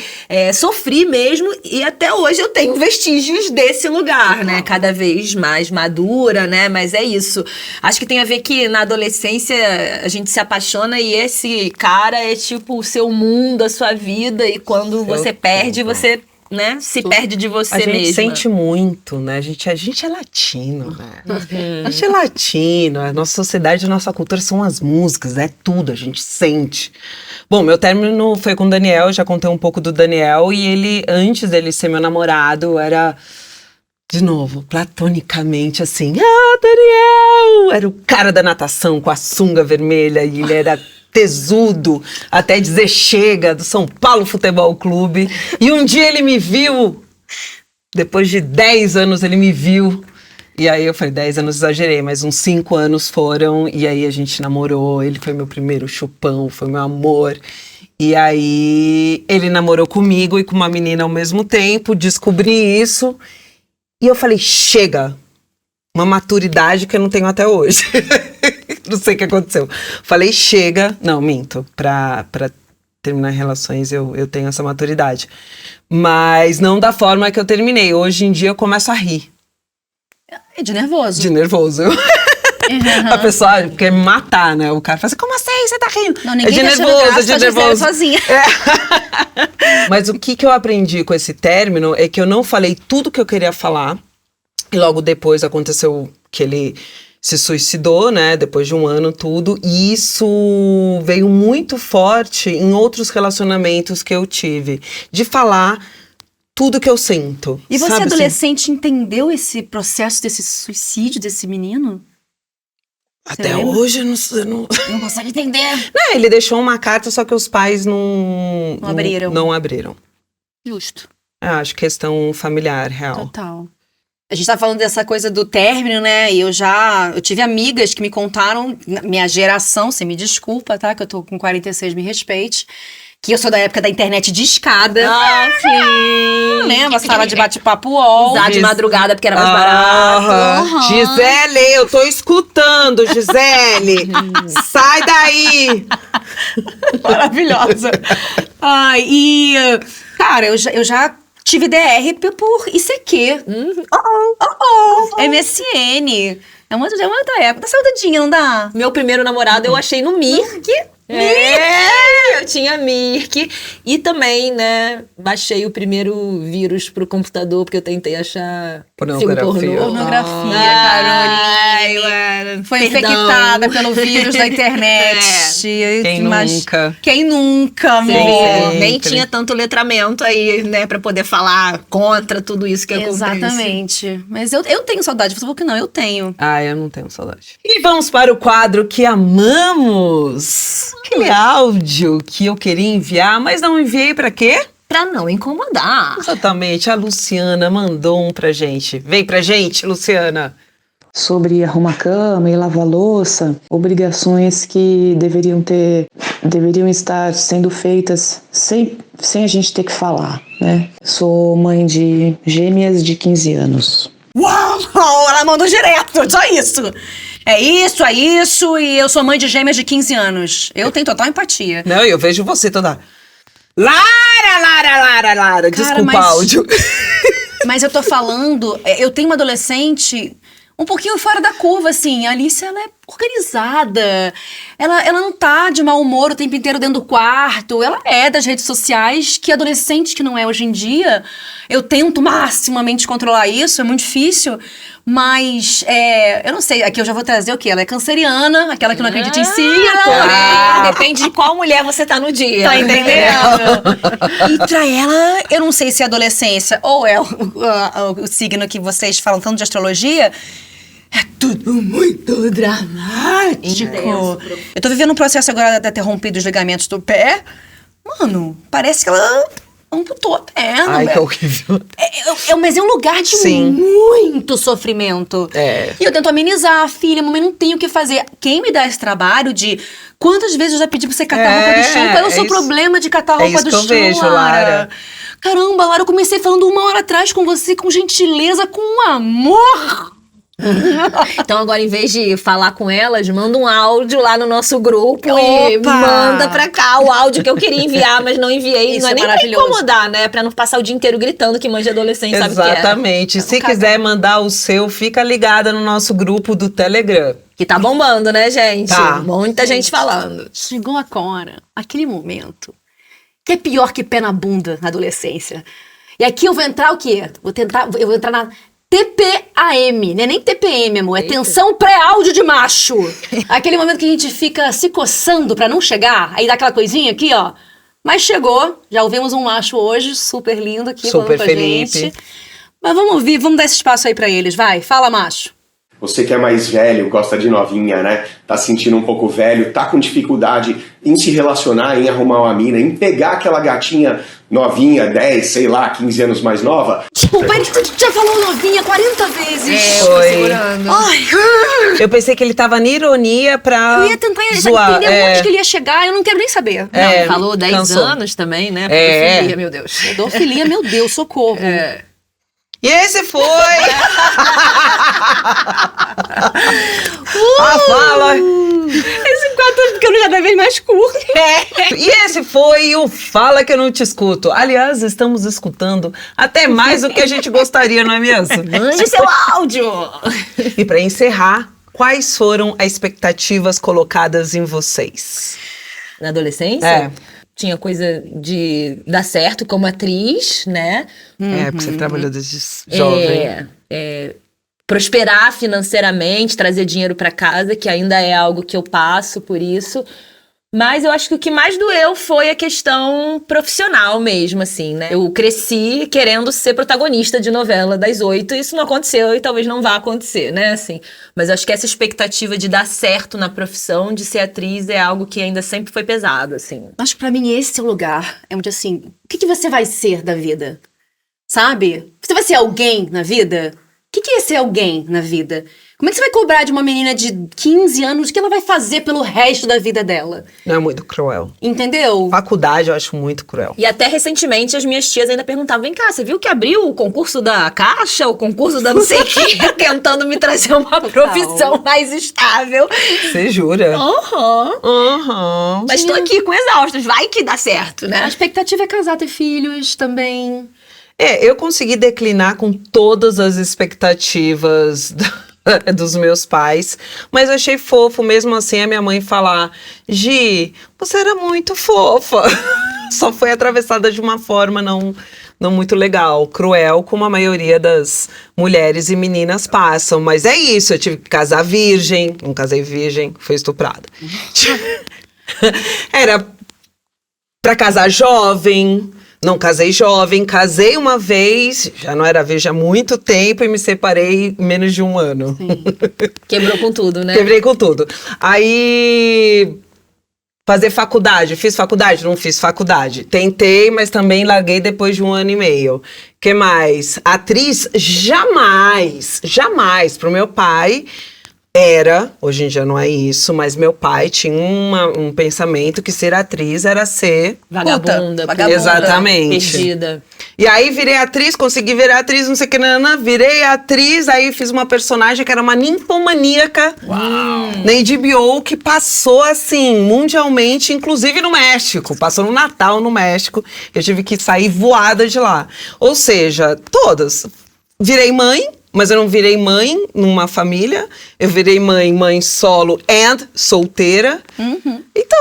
Sofri mesmo, e até hoje eu tenho vestígios desse lugar, né? Cada vez mais madura, né? Mas é isso. Acho que tem a ver que na adolescência a gente se apaixona e esse cara é tipo o seu mundo, a sua vida, e quando você perde, você, né, se perde de você A gente mesma. sente muito, né? A gente é latino, né? A gente é latino, a nossa sociedade, a nossa cultura são as músicas, é tudo, a gente sente. Bom, meu término foi com o Daniel, já contei um pouco do Daniel, e ele, antes dele ser meu namorado, era, de novo, platonicamente assim, Daniel! Era o cara da natação com a sunga vermelha, e ele era tesudo, até dizer chega, do São Paulo Futebol Clube. E um dia ele me viu Depois de 10 anos ele me viu. E aí eu falei, 10 anos exagerei, mas uns 5 anos foram. E aí a gente namorou, ele foi meu primeiro chupão, foi meu amor. E aí ele namorou comigo e com uma menina ao mesmo tempo, descobri isso. E eu falei, chega! Uma maturidade que eu não tenho até hoje. Não sei o que aconteceu. Falei, chega. Não, minto. Pra terminar relações eu tenho essa maturidade. Mas não da forma que eu terminei. Hoje em dia eu começo a rir. De nervoso. De nervoso. A pessoa quer me matar, né? O cara fala assim, como assim? Você tá rindo? Não, ninguém é de tá nervoso, graça, é de nervoso. sozinha. Mas o que eu aprendi com esse término é que eu não falei tudo que eu queria falar. E logo depois aconteceu que ele se suicidou, né? Depois de um ano, tudo. E isso veio muito forte em outros relacionamentos que eu tive. De falar tudo que eu sinto. E você, sabe, adolescente, entendeu esse processo desse suicídio desse menino? Até hoje eu não... Não consegue entender. Não, ele deixou uma carta, só que os pais não abriram. Não abriram. Justo. Acho questão familiar, real. Total. A gente tá falando dessa coisa do término, né? E eu tive amigas que me contaram, minha geração, você me desculpa, tá? Que eu tô com 46, me respeite. Que eu sou da época da internet de escada. Ah, sim! Lembra? Sala de bate-papo UOL. Usar de madrugada porque era mais barato. Gisele, eu tô escutando, Gisele. Sai daí! Maravilhosa. Ai, e... Cara, eu já tive DR por ICQ. MSN. É uma outra época. Dá saudadinha, não dá? Meu primeiro namorado eu achei no Mirk. Eu tinha Mirk. E também, né, baixei o primeiro vírus pro computador, porque eu tentei achar pornografia. Caroline. Foi infectada pelo vírus da internet. Nunca? Quem nunca, amor? Nem tinha tanto letramento aí, né, pra poder falar contra tudo isso que acontece. Exatamente. Mas eu tenho saudade. Você falou que não, eu tenho. Eu não tenho saudade. E vamos para o quadro que amamos. Aquele áudio que eu queria enviar, mas não enviei pra quê? Pra não incomodar. Exatamente, a Luciana mandou um pra gente. Vem pra gente, Luciana. Sobre arrumar cama e lavar louça, obrigações que deveriam estar sendo feitas sem a gente ter que falar, né? Sou mãe de gêmeas de 15 anos. Uau! Ela mandou direto, só isso. É isso, e eu sou mãe de gêmeas de 15 anos. Eu tenho total empatia. Não, eu vejo você toda... Lara. Desculpa, áudio. Mas eu tô falando, eu tenho uma adolescente um pouquinho fora da curva, assim. A Alice, ela é organizada. Ela não tá de mau humor o tempo inteiro dentro do quarto. Ela é das redes sociais, que adolescente que não é hoje em dia. Eu tento maximamente controlar isso, é muito difícil. Mas, eu não sei, aqui eu já vou trazer o quê? Ela é canceriana, aquela que não acredita em si. Depende de qual mulher você tá no dia. Tá entendendo? E pra ela, eu não sei se é adolescência ou é o signo que vocês falam tanto de astrologia. É tudo muito dramático. Eu tô vivendo um processo agora de ter rompido os ligamentos do pé. Mano, parece que ela amputou a perna. Ai, que horrível. Mas é um lugar de muito sofrimento. E eu tento amenizar, filha, mamãe, não tem o que fazer. Quem me dá esse trabalho de... Quantas vezes eu já pedi pra você catar a roupa do chão? Qual é o seu problema de catar a roupa do chão, vejo, Lara? Caramba, Lara, eu comecei falando 1 hora atrás com você, com gentileza, com amor. Então agora, em vez de falar com elas, manda um áudio lá no nosso grupo e manda pra cá o áudio que eu queria enviar, mas não enviei. Isso não é nem pra incomodar, né? Pra não passar o dia inteiro gritando que mãe de adolescente sabe o que é. Exatamente. Se quiser mandar o seu, fica ligada no nosso grupo do Telegram. Que tá bombando, né, gente? Tá. Muita gente falando. Chegou agora, aquele momento que é pior que pé na bunda na adolescência. E aqui eu vou entrar o quê? Eu vou entrar na TPAM, não é nem TPM, amor, é tensão pré-áudio de macho. Aquele momento que a gente fica se coçando pra não chegar, aí dá aquela coisinha aqui, ó. Mas chegou, já ouvimos um macho hoje, super lindo aqui, falando com a gente. Mas vamos ouvir, vamos dar esse espaço aí pra eles, vai. Fala, macho. Você que é mais velho, gosta de novinha, né? Tá se sentindo um pouco velho, tá com dificuldade em se relacionar, em arrumar uma mina, em pegar aquela gatinha novinha, 10, sei lá, 15 anos mais nova. Desculpa, ele já falou novinha 40 vezes. Foi. Segurando. Ai. Eu pensei que ele tava na ironia pra Eu ia tentar zoar. entender onde que ele ia chegar, eu não quero nem saber. Não, falou 10 cansou. anos também, né? É. Pedofilia, meu Deus. Pedofilia, meu Deus, socorro. E esse foi a fala. Esse quadro tá ficando cada vez mais curto. E esse foi o Fala Que Eu Não Te Escuto. Aliás, estamos escutando até mais do que a gente gostaria, não é mesmo? Mande seu áudio! E para encerrar, quais foram as expectativas colocadas em vocês? Na adolescência? É. Tinha coisa de dar certo como atriz, né? Porque você trabalhou desde jovem. Prosperar financeiramente, trazer dinheiro pra casa, que ainda é algo que eu passo por isso. Mas eu acho que o que mais doeu foi a questão profissional mesmo, assim, né? Eu cresci querendo ser protagonista de novela das 8, e isso não aconteceu e talvez não vá acontecer, né? Assim, mas eu acho que essa expectativa de dar certo na profissão, de ser atriz, é algo que ainda sempre foi pesado, assim. Acho que pra mim esse é o lugar. É onde assim, o que você vai ser da vida? Sabe? Você vai ser alguém na vida? O que é ser alguém na vida? Como é que você vai cobrar de uma menina de 15 anos o que ela vai fazer pelo resto da vida dela? Não é muito cruel. Entendeu? Faculdade eu acho muito cruel. E até recentemente as minhas tias ainda perguntavam: vem cá, você viu que abriu o concurso da Caixa, o concurso da não sei o quê, tentando me trazer uma profissão mais estável. Você jura? Aham. Mas tô aqui com exaustos, vai que dá certo, né? A expectativa é casar, ter filhos também. Eu consegui declinar com todas as expectativas dos meus pais, mas eu achei fofo mesmo assim a minha mãe falar: Gi, você era muito fofa. Só foi atravessada de uma forma não muito legal, cruel, como a maioria das mulheres e meninas passam. Mas é isso, eu tive que casar virgem, não casei virgem, fui estuprada. Era pra casar jovem. Não casei jovem, casei uma vez, já não era virgem há muito tempo e me separei em menos de um ano. Quebrou com tudo, né? Quebrei com tudo. Aí, fazer faculdade, fiz faculdade? Não fiz faculdade. Tentei, mas também larguei depois de 1 ano e meio. Que mais? Atriz? Jamais. Pro meu pai... hoje em dia não é isso, mas meu pai tinha um pensamento que ser atriz era ser... Vagabunda. Exatamente. Perdida. E aí virei atriz, consegui virar atriz, não sei o que, virei atriz, aí fiz uma personagem que era uma ninfomaníaca na HBO, que passou assim, mundialmente, inclusive no México, passou no Natal no México, eu tive que sair voada de lá. Ou seja, todas. Virei mãe, mas eu não virei mãe numa família, eu virei mãe solo and solteira. Então,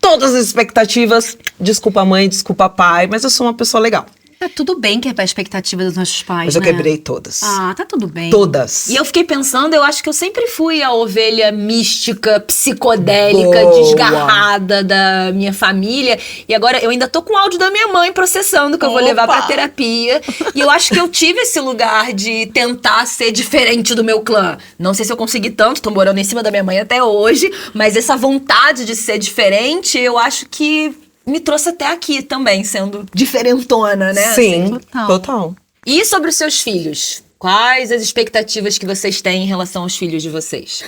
todas as expectativas, desculpa mãe, desculpa pai, mas eu sou uma pessoa legal. Tá tudo bem que é pra expectativa dos nossos pais, Mas eu quebrei todas. Ah, tá tudo bem. Todas. E eu fiquei pensando, eu acho que eu sempre fui a ovelha mística, psicodélica, Boa. desgarrada da minha família. E agora eu ainda tô com o áudio da minha mãe processando, que eu vou levar pra terapia. E eu acho que eu tive esse lugar de tentar ser diferente do meu clã. Não sei se eu consegui tanto, tô morando em cima da minha mãe até hoje. Mas essa vontade de ser diferente, eu acho que me trouxe até aqui também, sendo diferentona, né? Sim, Assim. total. E sobre os seus filhos? Quais as expectativas que vocês têm em relação aos filhos de vocês?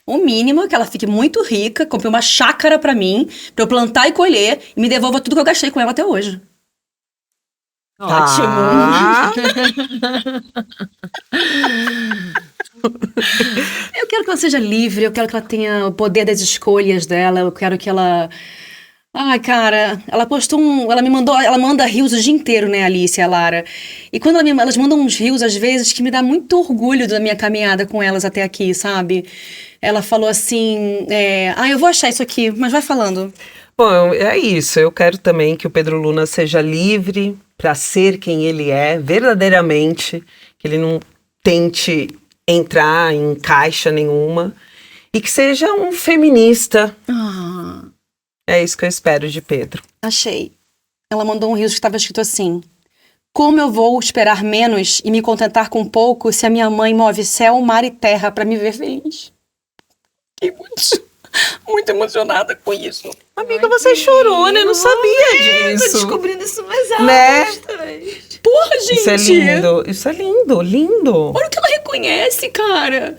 O mínimo é que ela fique muito rica, compre uma chácara pra mim, pra eu plantar e colher, e me devolva tudo que eu gastei com ela até hoje. Ótimo! Eu quero que ela seja livre, eu quero que ela tenha o poder das escolhas dela, eu quero que ela... Ai, cara, ela postou ela manda rios o dia inteiro, né, Alice e a Lara. E quando elas mandam uns rios, às vezes, que me dá muito orgulho da minha caminhada com elas até aqui, sabe? Ela falou assim, eu vou achar isso aqui, mas vai falando. Bom, é isso. Eu quero também que o Pedro Luna seja livre para ser quem ele é, verdadeiramente, que ele não tente entrar em caixa nenhuma e que seja um feminista. É isso que eu espero de Pedro. Achei. Ela mandou um rios que estava escrito assim: Como eu vou esperar menos e me contentar com pouco se a minha mãe move céu, mar e terra pra me ver feliz? Fiquei muito emocionada com isso. Amiga, você chorou, né? Eu não sabia disso. Tô descobrindo isso mais alto. Né? Porra, gente! Isso é lindo. Isso é lindo, lindo. Olha o que ela reconhece, cara.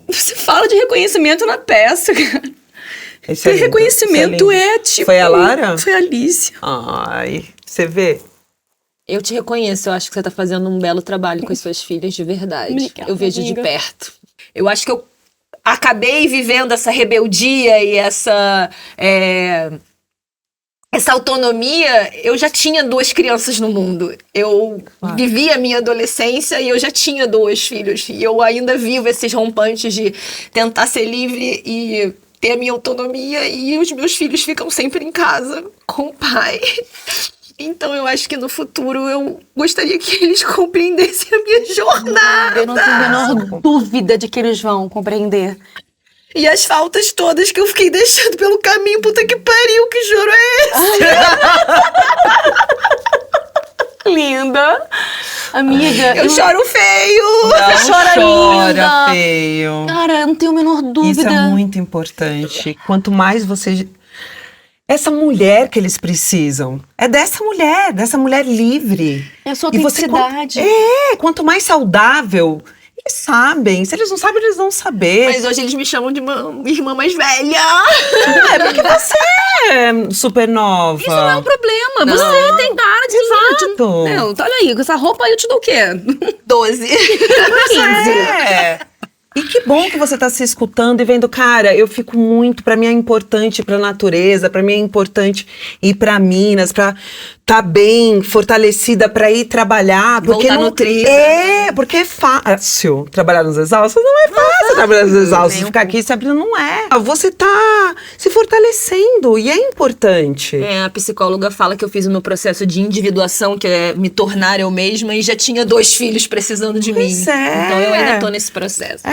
Você fala de reconhecimento na peça, cara. Isso é lindo, reconhecimento isso é lindo. é tipo... Foi a Lara? Foi a Alice. Ai, você vê? Eu te reconheço, eu acho que você tá fazendo um belo trabalho com as suas filhas de verdade. Obrigada, Eu vejo amiga. de perto. Eu acho que eu acabei vivendo essa rebeldia e essa autonomia. Eu já tinha 2 crianças no mundo. Eu vivi a minha adolescência e eu já tinha 2 filhos. E eu ainda vivo esses rompantes de tentar ser livre e ter a minha autonomia. E os meus filhos ficam sempre em casa com o pai. Então eu acho que no futuro eu gostaria que eles compreendessem a minha jornada. Eu não tenho a menor dúvida de que eles vão compreender. E as faltas todas que eu fiquei deixando pelo caminho, puta que pariu, que choro é esse? Linda. Amiga, Eu choro feio. Não chora linda. feio. Cara, eu não tenho a menor dúvida. Isso é muito importante. Quanto mais você... Essa mulher que eles precisam é dessa mulher livre. É a sua E você, autenticidade. quanto mais saudável, eles sabem. Se eles não sabem, eles vão saber. Mas hoje eles me chamam de irmã mais velha. É porque você é super nova. Isso não é um problema. Não. Você tem cara de... Exato. Não, olha aí, com essa roupa aí eu te dou o quê? 12. 15. É. E que bom que você tá se escutando e vendo, cara, eu fico muito, pra mim é importante pra natureza, pra mim é importante ir pra Minas, pra tá bem fortalecida pra ir trabalhar. Porque Voltar não, nutrida. Porque é fácil trabalhar nos exaustos, não é fácil trabalhar nos exaustos, ficar aqui se abrindo, não é. Você tá se fortalecendo e é importante. A psicóloga fala que eu fiz o meu processo de individuação, que é me tornar eu mesma, e já tinha 2 filhos precisando de mim. Pois é. Então eu ainda tô nesse processo.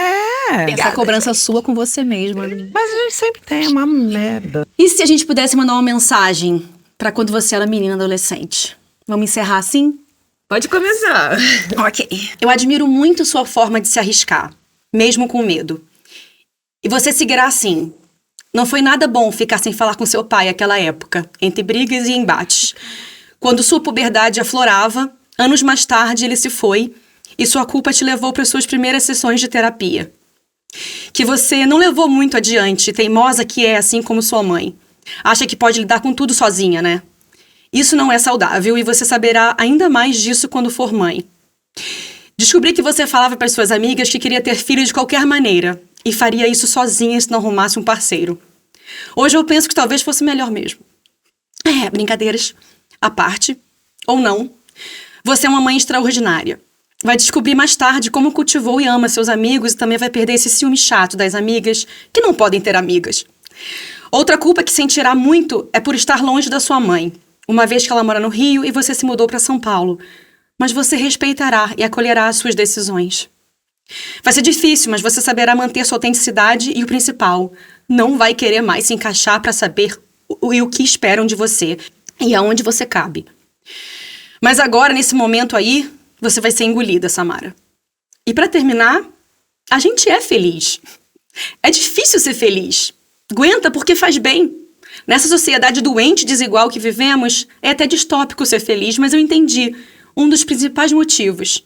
Essa cobrança sua com você mesma. Mas a gente sempre tem uma merda. E se a gente pudesse mandar uma mensagem pra quando você era menina adolescente? Vamos encerrar assim? Pode começar. Ok. Eu admiro muito sua forma de se arriscar, mesmo com medo. E você seguirá assim. Não foi nada bom ficar sem falar com seu pai naquela época, entre brigas e embates. Quando sua puberdade aflorava, anos mais tarde ele se foi e sua culpa te levou para suas primeiras sessões de terapia. Que você não levou muito adiante, teimosa que é, assim como sua mãe. Acha que pode lidar com tudo sozinha, né? Isso não é saudável e você saberá ainda mais disso quando for mãe. Descobri que você falava para suas amigas que queria ter filho de qualquer maneira e faria isso sozinha se não arrumasse um parceiro. Hoje eu penso que talvez fosse melhor mesmo. Brincadeiras à parte, ou não. Você é uma mãe extraordinária. Vai descobrir mais tarde como cultivou e ama seus amigos e também vai perder esse ciúme chato das amigas que não podem ter amigas. Outra culpa que sentirá muito é por estar longe da sua mãe, uma vez que ela mora no Rio e você se mudou para São Paulo. Mas você respeitará e acolherá as suas decisões. Vai ser difícil, mas você saberá manter sua autenticidade e o principal, não vai querer mais se encaixar para saber o que esperam de você e aonde você cabe. Mas agora, nesse momento aí, você vai ser engolida, Samara. E para terminar, a gente é feliz. É difícil ser feliz. Aguenta porque faz bem. Nessa sociedade doente e desigual que vivemos, é até distópico ser feliz, mas eu entendi um dos principais motivos.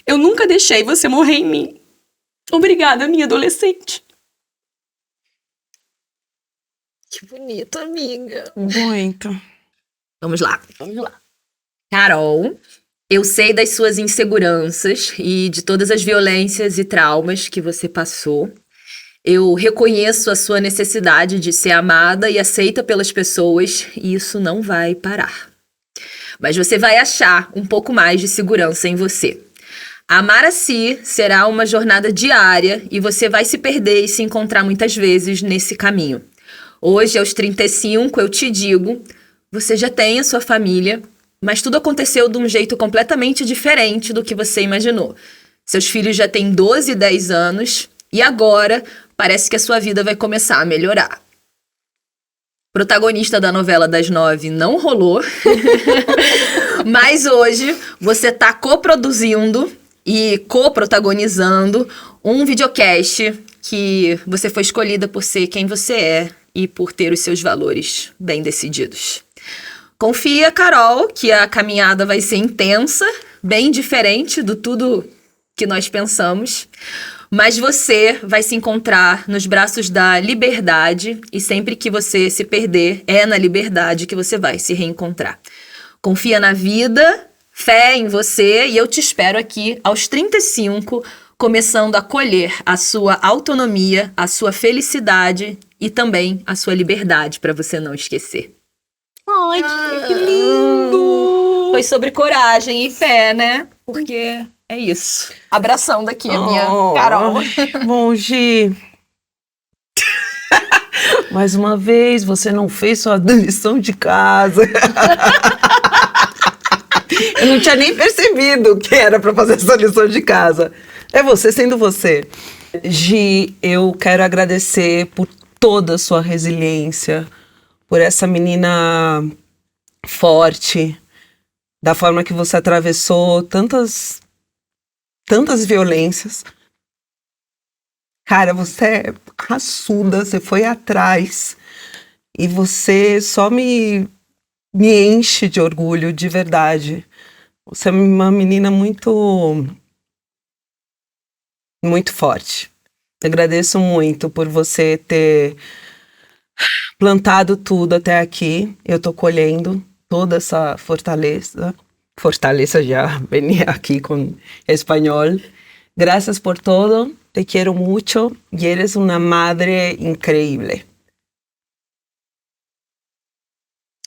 Eu nunca deixei você morrer em mim. Obrigada, minha adolescente. Que bonito, amiga. Muito. Vamos lá. Carol, eu sei das suas inseguranças e de todas as violências e traumas que você passou. Eu reconheço a sua necessidade de ser amada e aceita pelas pessoas e isso não vai parar. Mas você vai achar um pouco mais de segurança em você. Amar a si será uma jornada diária e você vai se perder e se encontrar muitas vezes nesse caminho. Hoje, aos 35, eu te digo, você já tem a sua família, mas tudo aconteceu de um jeito completamente diferente do que você imaginou. Seus filhos já têm 12 e 10 anos e agora parece que a sua vida vai começar a melhorar. protagonista da novela das 9 não rolou. Mas hoje você tá coproduzindo e coprotagonizando um videocast que você foi escolhida por ser quem você é e por ter os seus valores bem decididos. Confia, Carol, que a caminhada vai ser intensa, bem diferente do tudo que nós pensamos, mas você vai se encontrar nos braços da liberdade e sempre que você se perder, é na liberdade que você vai se reencontrar. Confia na vida, fé em você e eu te espero aqui aos 35, começando a colher a sua autonomia, a sua felicidade e também a sua liberdade, para você não esquecer. Ai, que lindo! Foi sobre coragem e fé, né? Porque é isso. Abração daqui, a minha Carol. Bom, Gi. Mais uma vez, você não fez sua lição de casa. Eu não tinha nem percebido que era para fazer essa lição de casa. É você sendo você. Gi, eu quero agradecer por toda a sua resiliência, por essa menina forte, da forma que você atravessou tantas violências. Cara, você é raçuda, você foi atrás e você só me enche de orgulho, de verdade. Você é uma menina muito forte. Eu agradeço muito por você ter plantado tudo até aqui. Eu tô colhendo toda essa fortaleza. Fortaleza já venía aquí con español. Gracias por todo. Te quiero mucho y eres una madre increíble.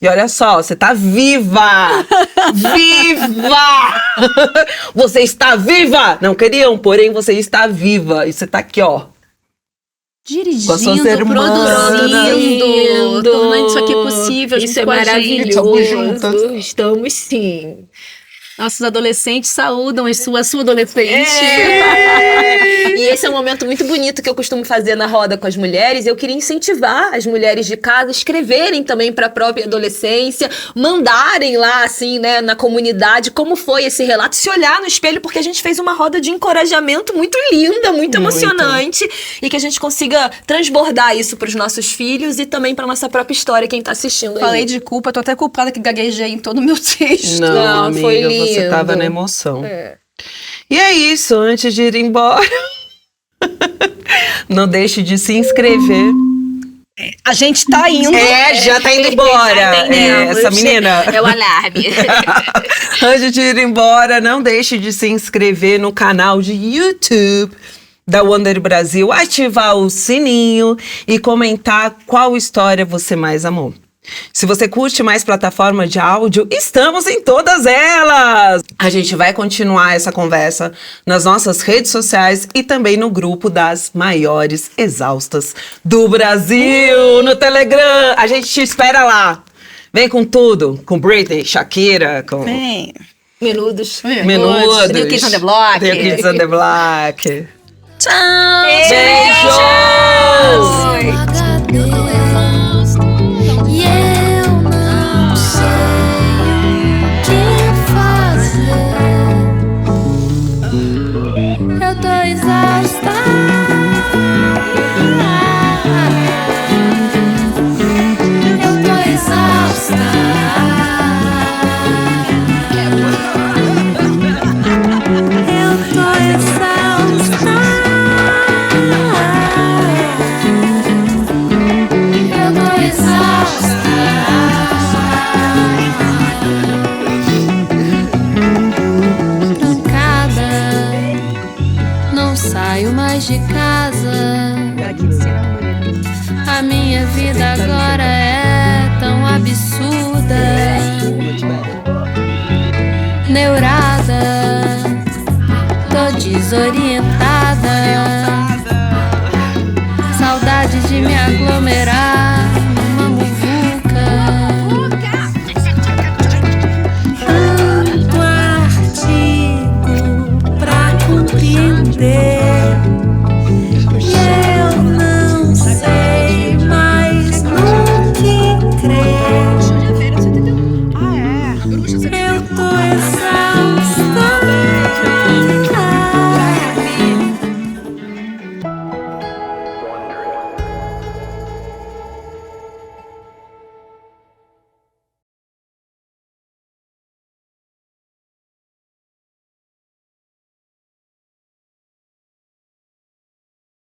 E olha só, você tá viva! Viva! Você está viva! Não queriam, porém você está viva. E você tá aqui, ó. Dirigindo, produzindo, tornando isso aqui possível. Isso junto é com a gente. maravilhoso. Estamos sim. Nossos adolescentes saúdam a sua adolescente. E esse é um momento muito bonito que eu costumo fazer na roda com as mulheres. Eu queria incentivar as mulheres de casa a escreverem também para a própria adolescência, mandarem lá, assim, né, na comunidade, como foi esse relato, se olhar no espelho, porque a gente fez uma roda de encorajamento muito linda, muito emocionante, e que a gente consiga transbordar isso para os nossos filhos e também para nossa própria história, quem tá assistindo aí. Falei de culpa, tô até culpada que gaguejei em todo o meu texto. Não, amiga, foi lindo. Você tava na emoção. E é isso, antes de ir embora, não deixe de se inscrever. A gente tá indo. Já tá indo embora. Essa menina. É o alarme. Antes de ir embora, não deixe de se inscrever no canal de YouTube da Wonder Brasil, ativar o sininho e comentar qual história você mais amou. Se você curte mais plataforma de áudio, estamos em todas elas! A gente vai continuar essa conversa nas nossas redes sociais e também no grupo das maiores exaustas do Brasil, no Telegram. A gente te espera lá. Vem com tudo, com Britney, Shakira, com... Menudos. New Kids on the Block. New Kids on the Block. Tchau! Beijos! De casa, a minha vida agora é tão absurda, neurada, tô desorientada, saudade de me aglomerar.